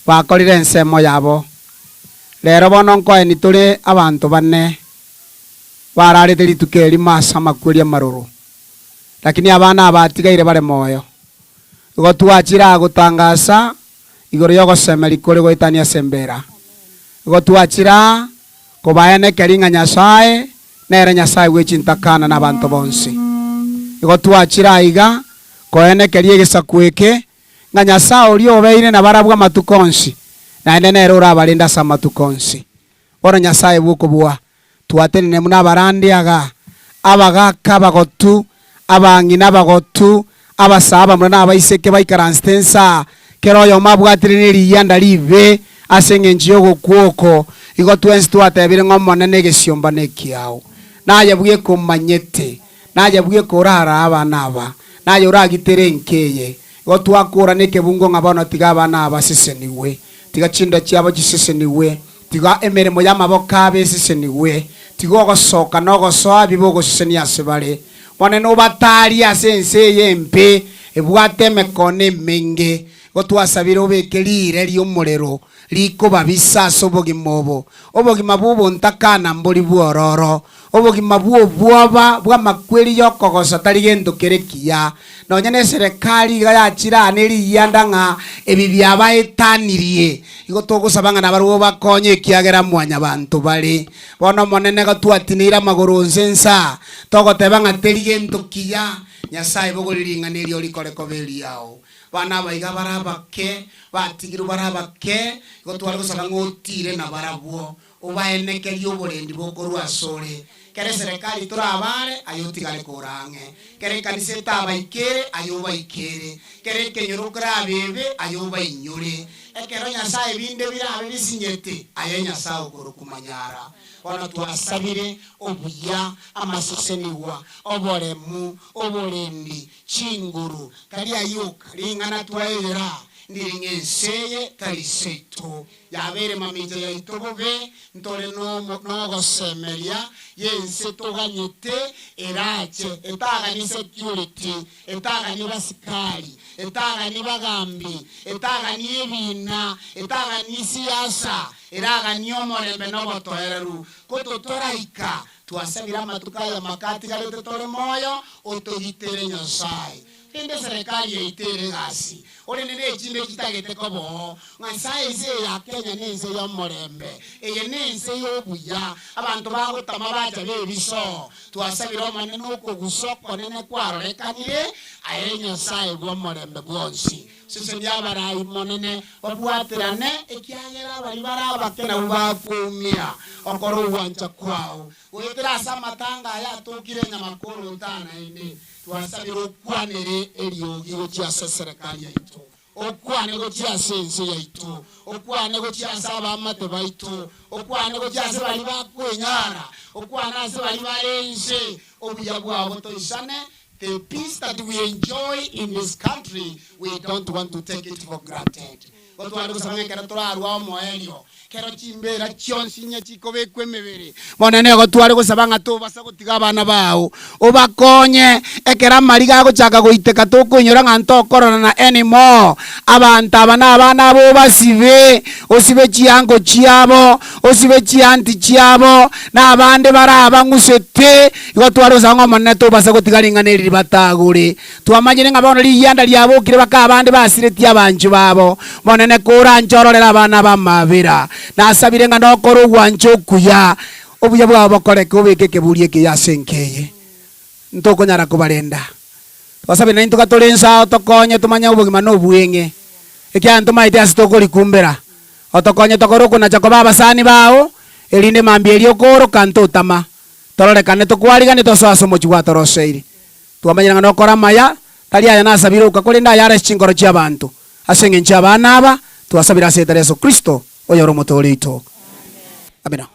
bakolire ensemo yabo lero bono nkoe nitule abantu bane bararete litukeli masa makweli maruru lakini abana abatigaire bare moyo igo tuachira gutangasa igoro yo gosemeri kore goitania sembera igo tuachira kobayane keringa Nyasaye nere Nyasaye wechintakana na bantu bonsi igo tuachira iga koene kerie gisakweke nga Nyasaye oli obeire na barabwa matukonsi na nene rora balinda sa matukonsi ora Nyasaye buko bua tuatene muna barandi aga abagaka bagotu abangina bagotu abasaba muna abaiseke baikaranstensa kero yo mabwatire niriyanda live asenge njiyo gokuoko igo twensi tuatebire ngomone negesiomba nekiao naye bwiye kumanyete naye bwiye korara abana aba naye uragitere nkeye igo twakura nekebungo ngabana tiga abana aba seseniwe tiga chinda cyabo giseseniwe tiga emeremo y'amaboka abeseseniwe tigo gosoka no gosoa bibogo sesenia sebale monene obatari ase ense yempe ebwate emekone mingi gotwasabire obekeri ry'omorero likobabisa ase obogima obo obogima bobo ntakana mbori bwororo obogima bwobwoba bwamakweri yokogosa tari gento kerekia nonya na eserekari iga yachirane riyanda ng'a ebi byabaetanirie igo togosaba ng'a nabarwo bakonye ekiagera mwanya bantu bari bono monene gotwatinire amagoro nse ensa togoteba ng'a teri gento kia Nyasaye bogoriring'anerio rikorekoberi yao bana baiga barabake batigirwo barabake gotwara gosaba ng'otire na barabwo obaenekerie oborendi bokorwa asore kere serikali turabare ayotigare korang'e kere kanisa etabaikere ayobaikere kere kenyorokora abebe ayobainyore ekero Nyasaye binde birabe bisinyete aye Nyasaye okorokumanyara bono twasabire obuya amaseseniwa oboremu oborendi chinguru kari ayuka ring'ana twaerera ndiringe enseye tari seito yabere maminja yaito bobe ntore nogosemeria yense toganyete erache etagani security etagani basikari etagani bagambi etagani ebina etagani siasa eragani omorembe nobotoereru kototoraika twasabira amatuka ya makati galete tore moyo otogitere Nyasaye ende serikali eitere gasi ore nene echinde kitagete kobo Nyasaye ise ya Kenya nense yo morembe eye nense yo buya abantu bagotama bacha bebiso twasabira manene okogusoko nene kwarorekanire aye Nyasaye gwo morembe bwonsi sise byabarayi monene obwaterane ekiagera bali barabakena bakumia okoro wancha kwao wetera samatanga yatukire nyamakuru ntana ine twasabira okwanere eriogi gochiasa serikali yaitu okwane gochiasa ense yaitu okwane gochiasa abamate baitu okwane gochiasa bali bakwenyara okwane ase bali barense obuya bwabo toisane. The peace that we enjoy in this country, we don't want to take it for granted. monene gotware gosaba ng'a tobasa gotiga abana bao obakonye ekera mariga gochaka goiteka tokoinyora ng'a ntokorana na anymore abantu aba n'abana abo basibe osibe chiango chiabo osibe chianti chiabo n'abande baraba ng'usete gotware gosaba ng'a monene tobasa gotiga ring'ana batagure twamanyire ng'a bono riyanda ryabokire baka abande basiretie abanchu babo monene kora njororera abana bamabira nasabire ng'a nokora ogwancha okuya obuya bwabo bokoreke obeke keburie kiyasenkeye ntokonyara kubarenda twasabire nani tukatore ensao tokonye tumanye obogima nobweng'e ekianto maite ase tokorikumbera otokonye tokora okunacha koba abasani bao erinde mambi eri okoroka ntotama tororekane tokwarigane tosoasa omochi gwatoroseire twamanyire ng'a nokora maya tari aya nasabire okakorenda ayara chingoro chia abantu ase eng'encho abana aba twasabire ase etara Yesu Kristo oyo ore omotore oito amina.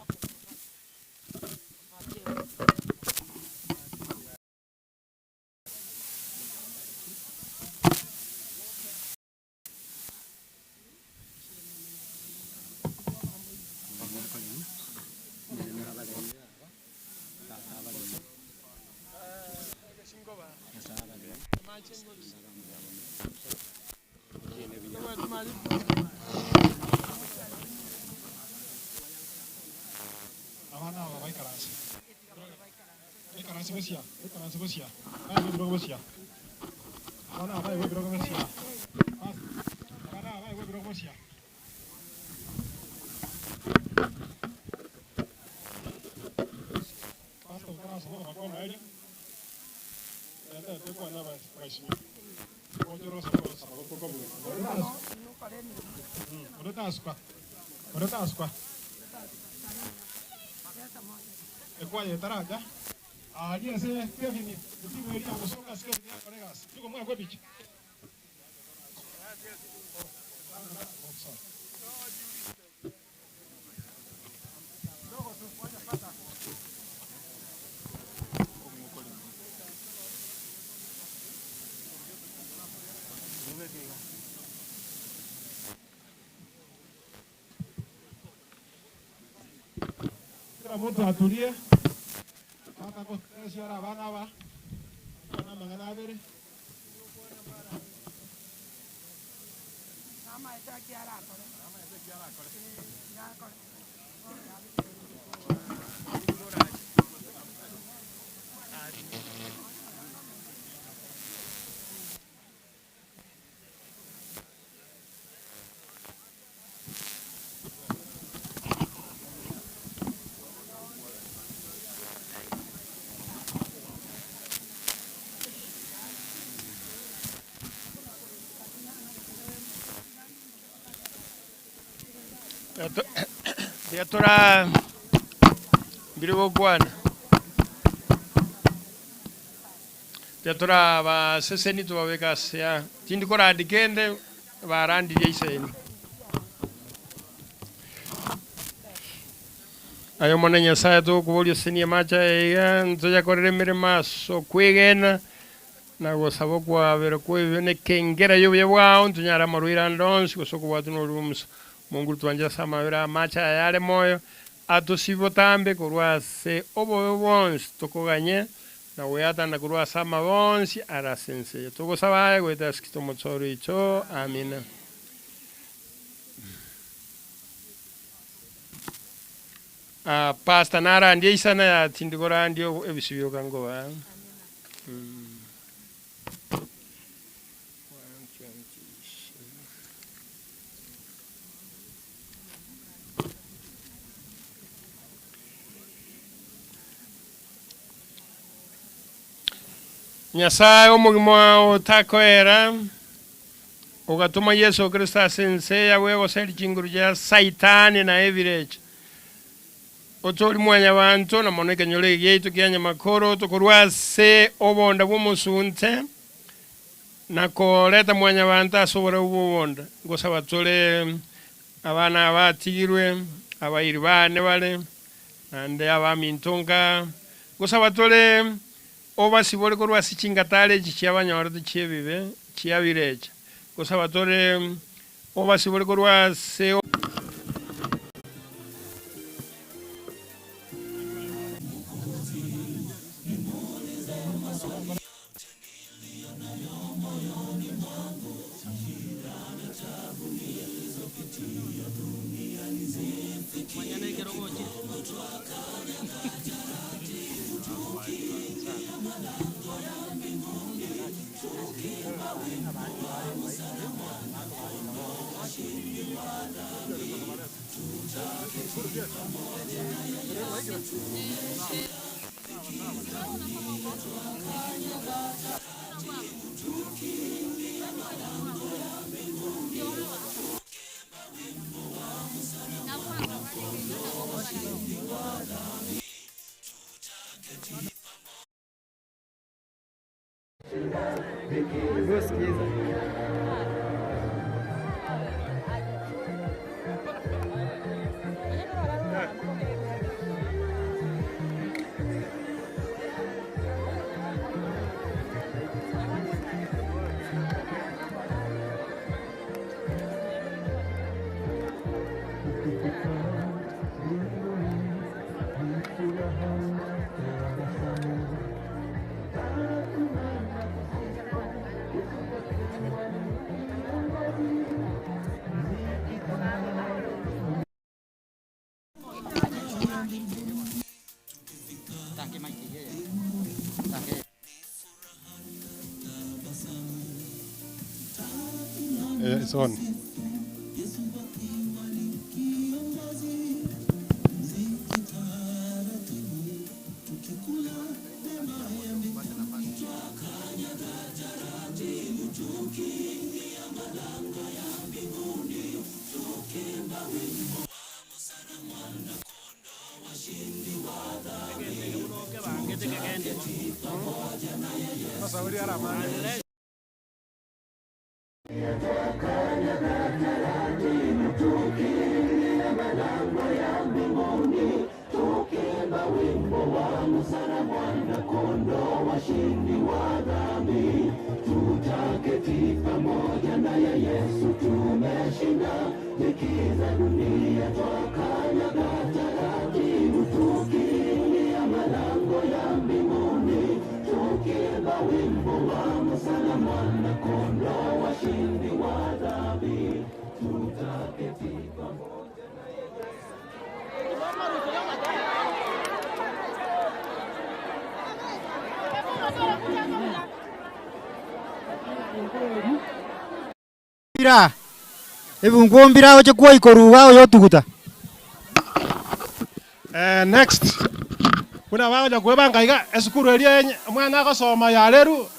Mtu atulie hata kwa abana aba Diatora Birigo Kwana. Diatora ba seseni tu waweka sia. Tindi kora dikende ba randi jaiseni. Ayo mwana Nyasaye tu kubolio seni macha ya nzoja korere mere maso kwegena na gosabo kwa bero kwebene kengera yo yewao ntunyara maruira ndonsi gosoko watu no rooms. Mungu tuanja sama vera macha yale moyo atusivo tambe kurwa se obo wons tokoganye na weata na kurwa sama wons ara sense toko sabaye kweta skito motsori cho amina. Pasta nara ndiye isana ya tindikora ndio ebisibyo kangoa. Nyasaye omugimo otakoera ogatuma Yesu Kristo asenseya wewe seri chinguru ya Saitani na evirecha otori mwanya bantu na moneke nyole yetu kyanya makoro tokurwase obonda bw'omusunte na koleta mwanya bantu asobora ubonda ngosaba tole abana abatigirwe abayiri bane bale ande abamintonga ngosaba tole oba sibole korwa sichingatale chiabanyora chibibe chiabirecha gosaba tole oba sibole korwa se It's on. Ira. Ebungombira oche kwa ikoruga oyotuguta. Next. Kuna waja kwebanga iga esukuru elie mwana akasoma ya leru.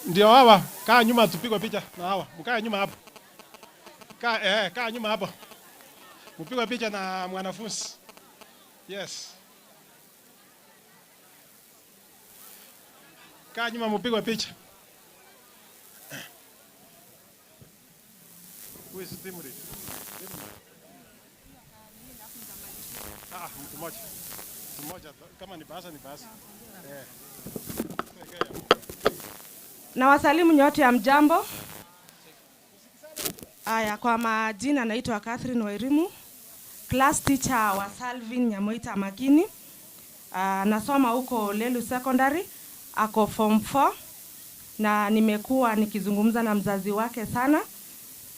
Ndio hawa kaa nyuma tupigwe picha na hawa. Mkae nyuma hapo. Kaa nyuma hapo. Mpigwe picha na mwanafunzi. Yes. Kaa nyuma mpigwe picha. Who is Timuri? Mtu mmoja. Mtu mmoja kama ni basa ni basa. Na wasalimu nyote ya mjambo. Aya, kwa majina naitwa Catherine Wairimu, class teacher wa Salvin Nyamoita Makini. Nasoma huko Lelu Secondary, ako form 4, na nimekuwa nikizungumza na mzazi wake sana.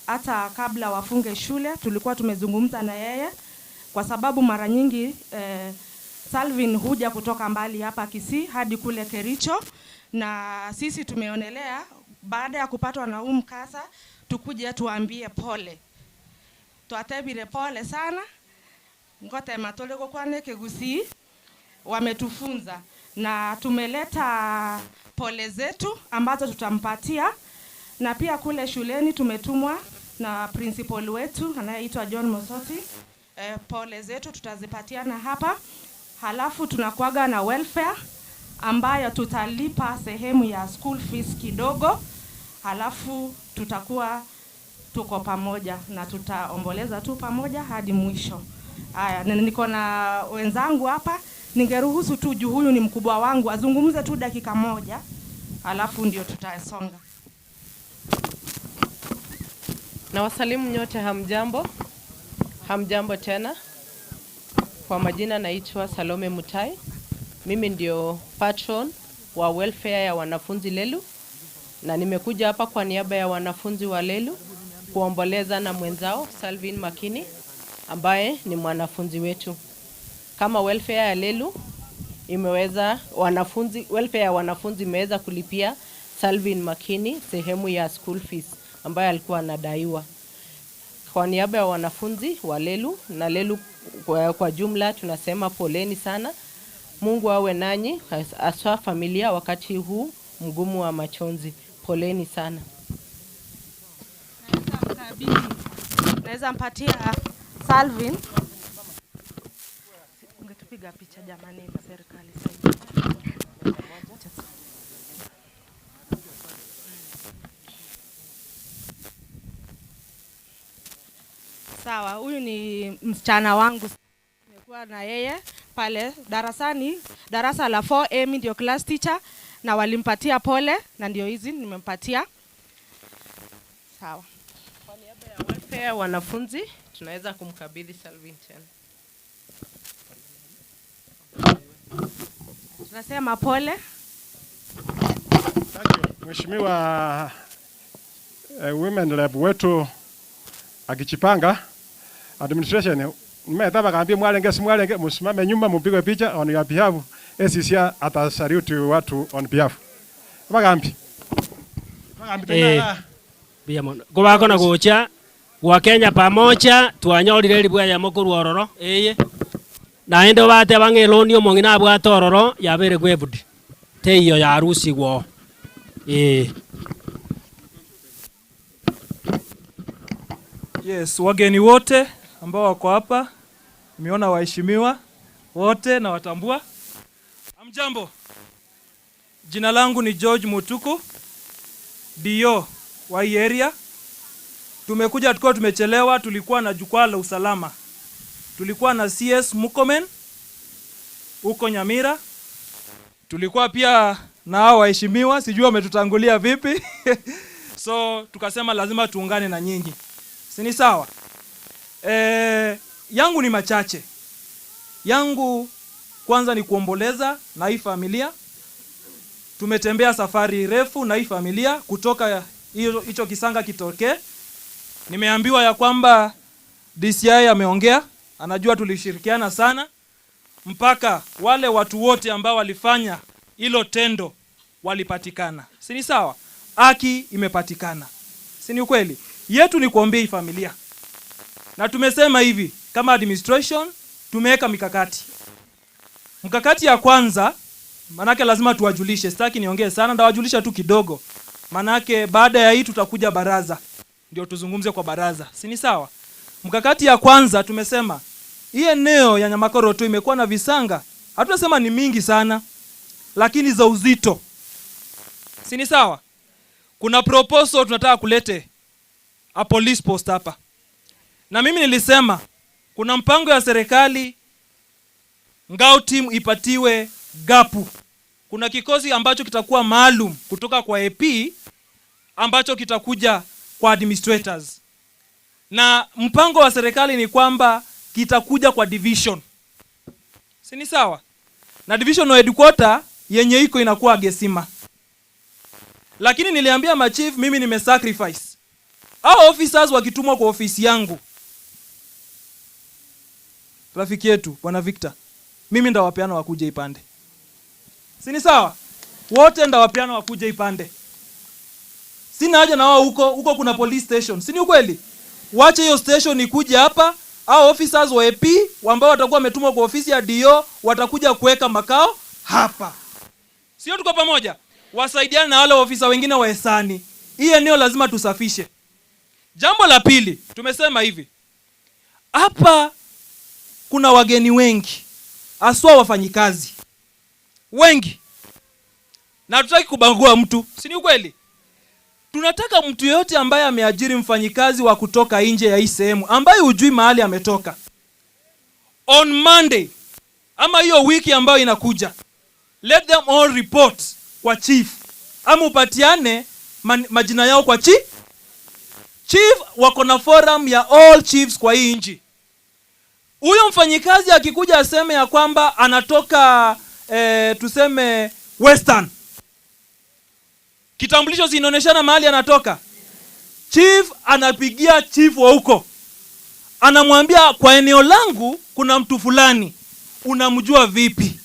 Hata kabla wafunge shule tulikuwa tumezungumza na yeye kwa sababu mara nyingi Salvin huja kutoka mbali hapa Kisii hadi kule Kericho, na sisi tumeonelea baada ya kupatwa na mkasa tukuje tuambie pole. Tuatebire pole sana. Ngote matole kwa kwane Kegusii wametufunza na tumeleta pole zetu ambazo tutampatia, na pia kule shuleni tumetumwa na principal wetu anayeitwa John Mosoti. Pole zetu tutazipatiana hapa. Halafu tunakuaga na welfare ambayo tutalipa sehemu ya school fees kidogo. Halafu tutakuwa tuko pamoja na tutaomboleza tu pamoja hadi mwisho. Haya, niko na wenzangu hapa. Ningeruhusu tu juu huyu ni mkubwa wangu azungumze tu dakika moja. Halafu ndio tutasonga. Na wasalimu nyote hamjambo. Hamjambo tena. Kwa majina naitwa Salome Mutai. Mimi ndio patron wa welfare ya wanafunzi Lelu. Na nimekuja hapa kwa niaba ya wanafunzi wa Lelu kuomboleza na mwenzao Salvin Makini ambaye ni mwanafunzi wetu. Kama welfare ya Lelu welfare ya wanafunzi imeweza kulipia Salvin Makini sehemu ya school fees ambaye alikuwa anadaiwa. Kwa niaba ya wanafunzi wa Lelu na Lelu kwa jumla tunasema poleni sana. Mungu awe nanyi, aswa familia wakati huu mgumu wa machozi. Poleni sana. Naweza mpatia Salvin. Ungetupiga picha jamani na serikali sasa. Sawa, huyu ni msichana wangu. Nimekuwa na yeye pale darasani, darasa la 4A, ndio class teacher, na walimpatia pole na ndio hizi nimempatia. Sawa. Kwa niaba ya welfare wanafunzi tunaweza kumkabidhi Salvin tena. Tunasema pole. Thank you. Mheshimiwa women rep wetu akichipanga administration nimetaka kaambia mwalenge msimame nyuma mpigwe picha on your behalf. SCCA atasalute watu on behalf. Magambi tena biamona kubako na gocha wa Kenya pamoja twanyolire libwa ya mukuru ororo na endo bate bangelonio mongina bwa tororo yabere gwebudi teiyo ya harusi wo Yes, wageni wote ambao wako hapa, nimeona waheshimiwa wote na watambua. Amjambo. Jina langu ni George Mutuku, DO wa hii area. Tumekuja tukiwa tumechelewa, tulikuwa na jukwaa la usalama. Tulikuwa na CS Mukomen huko Nyamira. Tulikuwa pia na hao waheshimiwa, sijui wametutangulia vipi. So tukasema lazima tuungane na nyinyi. Sini sawa? Yangu ni machache. Yangu kwanza ni kuomboleza na hii familia. tumetembea safari refu na hii familia kutoka hicho kisanga kitokee. Nimeambiwa ya kwamba DCI ameongea, anajua tulishirikiana sana mpaka wale watu wote ambao walifanya hilo tendo walipatikana. Si ni sawa? Haki imepatikana. Si ni ukweli? Yetu ni kuombea hii familia. Na tumesema hivi, kama administration tumeweka mikakati. Mkakati ya kwanza, manake lazima tuwajulishe. Sitaki niongee sana, ndawajulisha tu kidogo. Manake baada ya hii tutakuja baraza. Ndio tuzungumze kwa baraza. Si ni sawa? Mkakati ya kwanza tumesema hii eneo ya Nyamakoroto imekuwa na visanga. Hatunasema ni mingi sana, lakini za uzito. Si ni sawa? Kuna proposal tunataka kulete a police post hapa. Na mimi nilisema kuna mpango ya serikali ngao team ipatiwe gapu. Kuna kikosi ambacho kitakuwa maalum kutoka kwa AP ambacho kitakuja kwa administrators. Na mpango wa serikali ni kwamba kitakuja kwa division. Si ni sawa? Na division wa headquarter yenye iko inakuwa Gesima. Lakini niliambia machief mimi nimesacrifice. Hao officers wakitumwa kwa ofisi yangu. Rafiki yetu Bwana Victor, mimi ndawapeana wakuje ipande. Si ni sawa? Wote ndawapeana wakuje ipande. Sina haja na wao huko kuna police station. Si ni ukweli? Wache hiyo station ikuje hapa, au officers wa AP ambao watakuwa wametumwa kwa ofisi ya DO watakuja kuweka makao hapa. Sio tuko pamoja? Wasaidiane na wale ofisa wengine wa Esani. Hii eneo lazima tusafishe. Jambo la pili, tumesema hivi. Hapa kuna wageni wengi, aswa wafanyikazi wengi. Na tutaki kubagua mtu, si ni ukweli? Tunataka mtu yote ambaye ameajiri mfanyikazi wa kutoka nje ya hii sehemu, ambaye hujui mahali ametoka, on Monday ama hiyo wiki ambayo inakuja, let them all report kwa chief, ama upatiane majina yao kwa chief. Wako na forum ya all chiefs kwa hii nchi. Huyo mfanyikazi akikuja aseme ya kwamba anatoka tuseme Western, kitambulisho zinaoneshana mahali anatoka, chief anapigia chief wa huko, anamwambia kwa eneo langu kuna mtu fulani, unamjua vipi?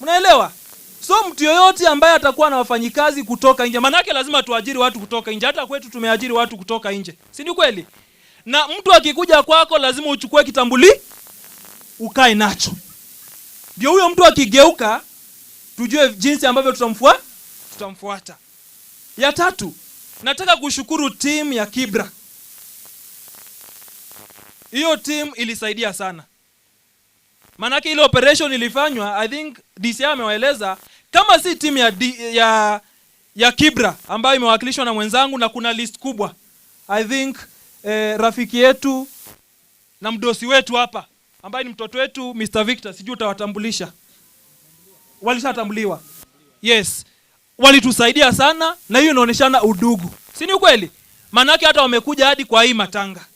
Mnaelewa? So mtu yoyote ambaye atakuwa na wafanyikazi kutoka nje, manake lazima tuajiri watu kutoka nje. Hata kwetu tumeajiri watu kutoka nje. Si ni kweli? Na mtu akikuja kwako lazima uchukue kitambulisho ukae nacho. Ndio huyo mtu akigeuka tujue jinsi ambavyo tutamfuata. Ya tatu, nataka kushukuru team ya Kibra. Hiyo team ilisaidia sana. Manake ile operation ilifanywa, I think DCI amewaeleza, kama si team ya Kibra ambayo imewakilishwa na mwenzangu, na kuna list kubwa. I think rafiki yetu na mdosi wetu hapa ambaye ni mtoto wetu Mr. Victor, sijui utawatambulisha. Walishatambuliwa. Yes. Walitusaidia sana na hiyo inaoneshana udugu. Si ni ukweli? Manake hata wamekuja hadi kwa hii matanga.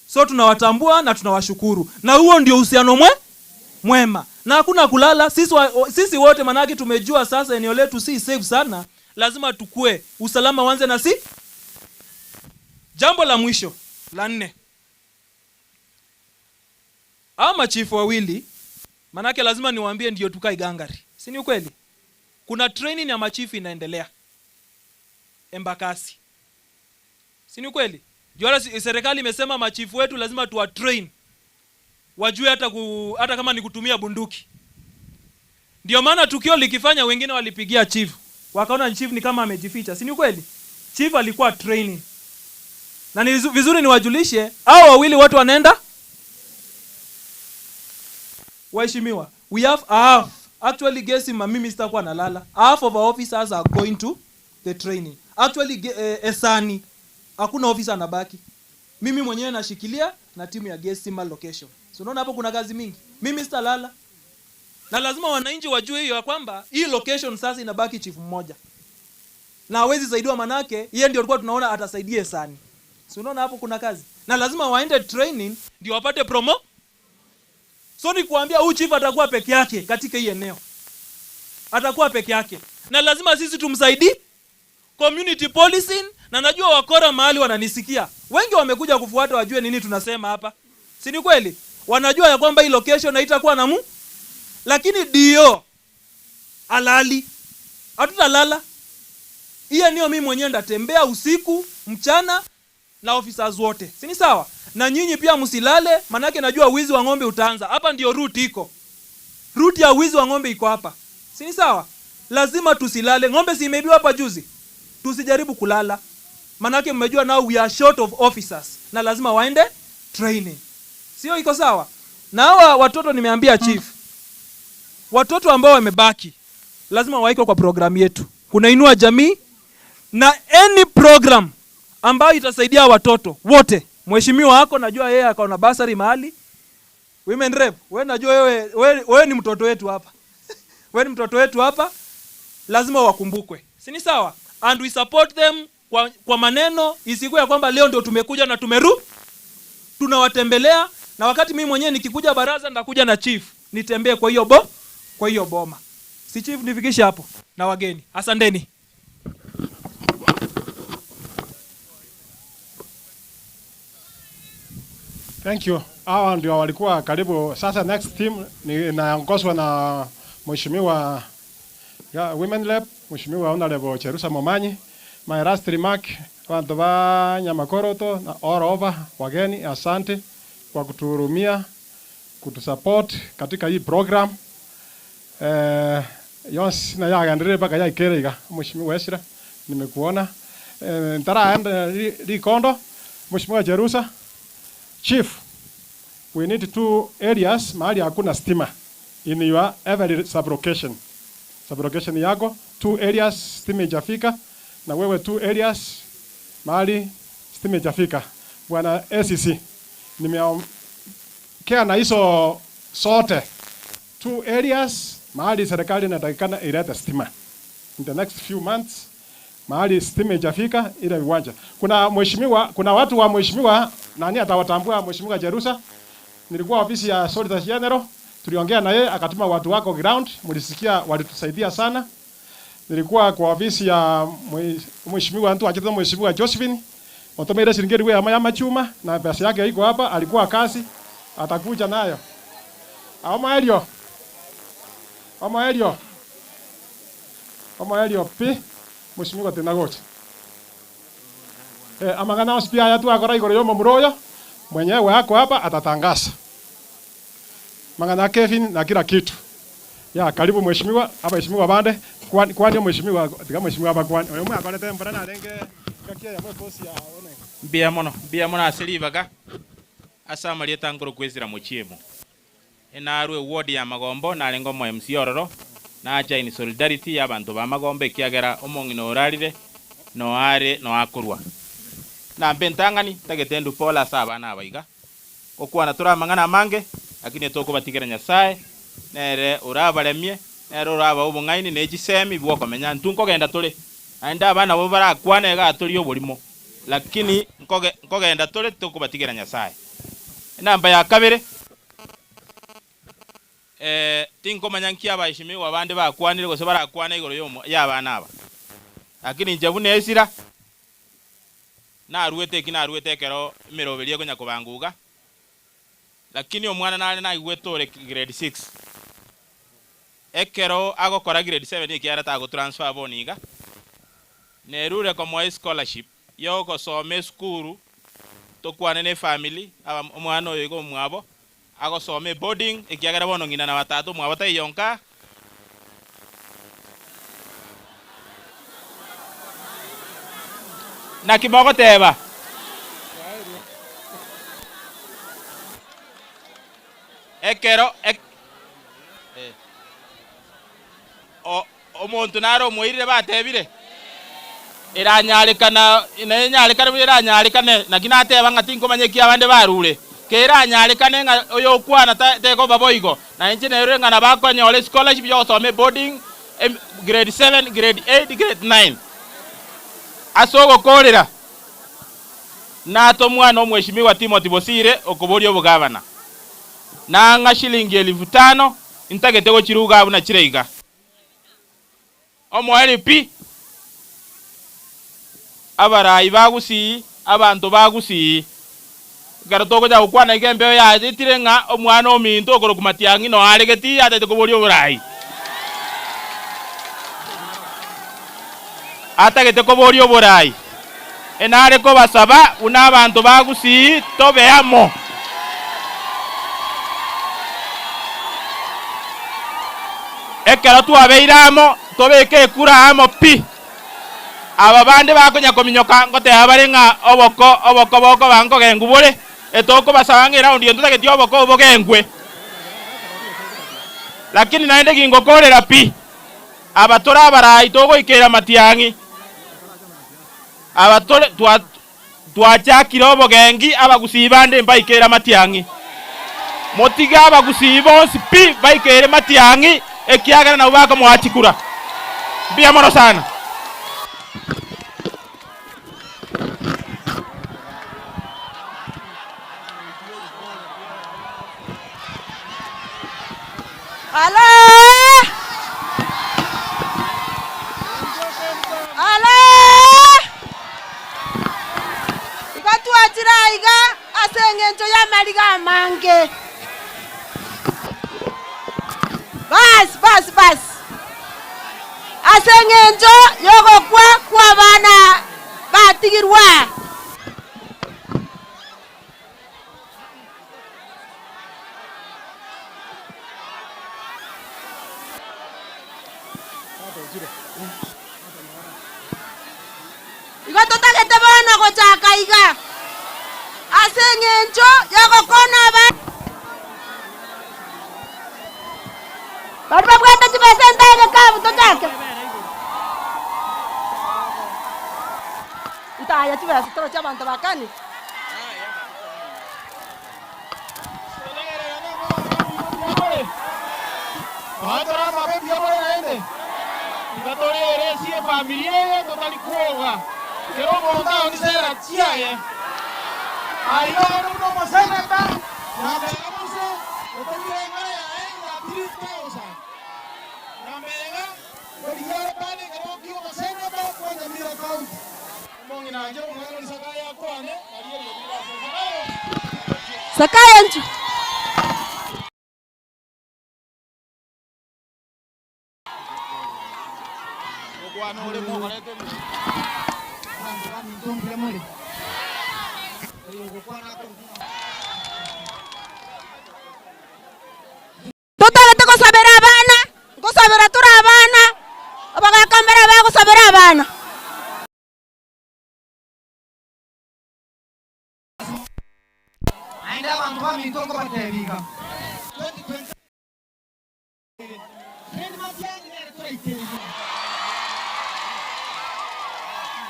So tunawatambua na tunawashukuru. Na huo ndio uhusiano mwema. Na hakuna kulala. Sisi wote manake tumejua sasa eneo letu si safe sana. Lazima tukue usalama wanze na si. Jambo la mwisho, la 4. Ama chief wawili, manake lazima niwaambie ndio tukai gangari. Si ni ukweli? Kuna training ya machifu inaendelea Embakasi. Si ni ukweli? Jua serikali imesema machifu wetu lazima tuwa train. Wajue hata kama ni kutumia bunduki. Ndio maana tukio likifanya wengine walipigia chief. Wakaona chief ni kama amejificha. Si ni ukweli? Chief alikuwa training. Na ni vizuri niwajulishe, hao wawili watu wanaenda. Waheshimiwa, we have half. Actually, Gesima mimi sitakuwa nalala. Half of our officers are going to the training. Actually, Esani hakuna officer anabaki. Mimi mwenyewe nashikilia na timu ya Gesima location. So unaona hapo kuna kazi mingi. Mimi sitalala. Na lazima wananchi wajue hiyo kwamba hii location sasa inabaki chief mmoja. Na hawezi saidiwa manake, yeye ndio alikuwa tunaona atasaidia Esani. So unaona hapo kuna kazi. Na lazima waende training ndio wapate promo. So ni kuambia huyu chief atakuwa peke yake katika hii eneo. atakuwa peke yake, na lazima sisi tumsaidie community policing. Na najua wakora mahali wananisikia, wengi wamekuja kufuata wajue nini tunasema hapa, si ni kweli? Wanajua ya kwamba hii location haitakuwa na lakini dio alali, hatutalala. Hiyo niyo mimi mwenyewe ndatembea usiku mchana na officers wote, si ni sawa? Na nyinyi pia msilale, manake najua wizi wa ng'ombe utaanza hapa. Ndio route iko, route ya wizi wa ng'ombe iko hapa, si ni sawa? Lazima tusilale. Ng'ombe si imeibiwa hapa juzi, tusijaribu kulala, manake mmejua now we are short of officers na lazima waende training, sio? Iko sawa? Na hawa watoto nimeambia chief, watoto ambao wamebaki lazima waiko kwa program yetu, kuna Inua Jamii na any program ambayo itasaidia watoto wote. Mheshimiwa wako najua yeye akaona basari mahali, women rep, wewe najua wewe ni mtoto wetu hapa wewe ni mtoto wetu hapa, lazima wakumbukwe, si ni sawa? And we support them kwa maneno, isikuwe ya kwamba leo ndio tumekuja na tunawatembelea. Na wakati mimi mwenyewe nikikuja baraza nitakuja na chief nitembee kwa hiyo boma, si chief nifikishe hapo na wageni. Asanteni. Thank you. Hawa ndio walikuwa karibu. Sasa next team inaongozwa na Mheshimiwa Women Rep, Mheshimiwa Honorable Cherusa Momanyi. My last remark, watu wa Nyamakoroto na all over, wageni, asante kwa kutuhurumia, kutusupport katika hii program. Yons na yagendere baka ya ikerega. Mheshimiwa Esra, nimekuona. Ntaraenda Rikondo, Mheshimiwa Cherusa. Chief, we need 2 areas mahali hakuna stima in your every sublocation. Sublocation yako 2 areas stima ijafika, na wewe 2 areas mahali stima ijafika. Bwana ACC, nimeongea na hizo sote 2 areas mahali serikali inatakikana ilete stima in the next few months. Mahali stima ijafika ile viwanja. Kuna watu wa mheshimiwa nani atawatambua, Mheshimiwa Cherusa. Nilikuwa ofisi ya Solicitor General, tuliongea na yeye akatuma watu wako ground, mlisikia walitusaidia sana. Nilikuwa kwa ofisi ya mheshimiwa mtu akitoa Mheshimiwa Josephine, otomera shilingi wewe ya machuma na pesa yake iko hapa, alikuwa kazi, atakuja nayo. Ama Elio pi Mheshimiwa Tenagocha. Amangana hospia ya tu akora igoro yomo mroyo, mwenyewe wako hapa atatangaza. Mangana Kevin na kila kitu. Ya karibu mheshimiwa, hapa mheshimiwa bande, kwani mheshimiwa, tika mheshimiwa hapa kwani. Oyo mwa akona tembo na renge kakia ya bosi ya one. Bia mono asilibaga. Asa malieta ngoro kwezira muchiemo. Enarwe ward ya Magombo na lengo mo MC Ororo. Na acha in solidarity y'abantu ba Magombe kiagera omongino orarire no are no akurwa. Na bentangani tagetendu pola saba na baiga. Okwana tura mangana mange lakini toko batigera Nyasaye nere urabaremye nere uraba ubungaini negisemi bwoko menya ntunko genda tole. Anda abana bo barakwane ga tuli oburimo. Lakini nko genda tole toko batigera Nyasaye. Namba ya kabere tinko manyanki abashimiwa abandi bakwanire gose barakwana igoro yomo yabana aba. Lakini njabune esira na ruete kero miroberie ko nyakubanguga. Lakini omwana nale na igwetore grade 6 ekero agokora grade 7 ikiara tago transfer boniga nerure ko mo scholarship yoko some skuru to kwane ne family aba omwana oyo go mwabo agosome boarding ikiagara bono ngina na batatu mwabo tayonka na kiboko teba ekero omuntu naro mwirire batebire iranyalikana inenyalikana biranyarikane nakina teba ngati nkomanyeki abande barure keranyarikane nga oyo kwana teko baboigo na engineering ngana bakonyole scholarship yo some boarding grade 7 grade 8 grade 9 asogo kolera na to mwana omweshimiwa Timothy Bosire okobori obugavana na nga shilingi 5,000 intagetego chiruga abuna chireiga omoere pi abarai bagusi abantu bagusi garo toko ja ukwana igembe ya itire nga omwana ominto okoro kumatiangi no aregeti atete kubori oburai atagete kubori oburai enare ko basaba una abantu bagusi tobeamo ekero twabeiramo tobeke kura amo pi aba bande bakonya kominyoka ngote abarenga oboko boko banko gengubore etoko basangira undi ntutageti oboko bogengwe lakini naende gingokorera pi abatora abarai togo ikera matiangi abatore twachakira obogengi abagusibande mbaikera matiangi motiga abagusibo pi baikere matiangi ekiagana na ubaka mwachikura bia mono sana Ala! Ala! Ikatuachira iga asengenjo ya maliga mange. Bas. Asengenjo yogo kwa bana batigirwa. Iga totagete bana gochaka iga. Asengenjo yogo kona ba. Barba kwenda tibasenta iga kabu totake. Itaya tibasa toro chabantu bakani. Batora mabe biabore naende. Batori eresi familia totali kuoga. Kero monta oni sera chiaye. Aiyo no masana ta. Ya degamos otele ngaya la tristeza. Na menga oriya pane kero kio masana ta kwenda mira account. Mongi na jo ngalo sakaya kwane ariyo bila sakaya nchu. Tutagete kusabira abana, kusabira tura abana, abagakambira bagusabira abana. Ainda abantu bamintongo batebiga.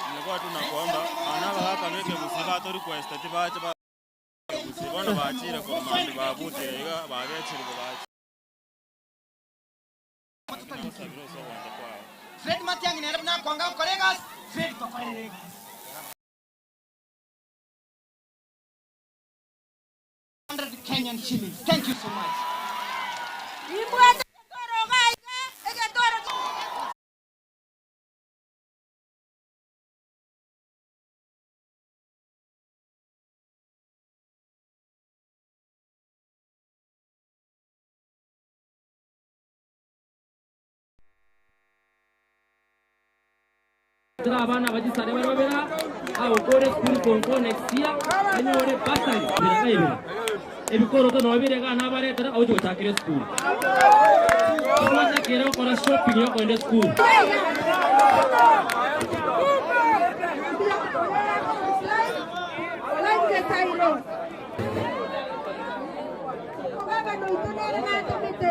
Nilikuwa tunakuomba anaba hapa niweke musiba to request tibache ba musiba no bachire ko mandi babute iga bagechire bache. Fred Matiang'i nenda na kwanga kolegas Fred tokorere. Kenyan shillings. Thank you so much. Abana bagisare barabera abo kore school konko next year anyore basari biragaibira ebikoro to nobire gana baretera ojo takire school baza kero kora shopping yo kwende school baba no itonere na tomete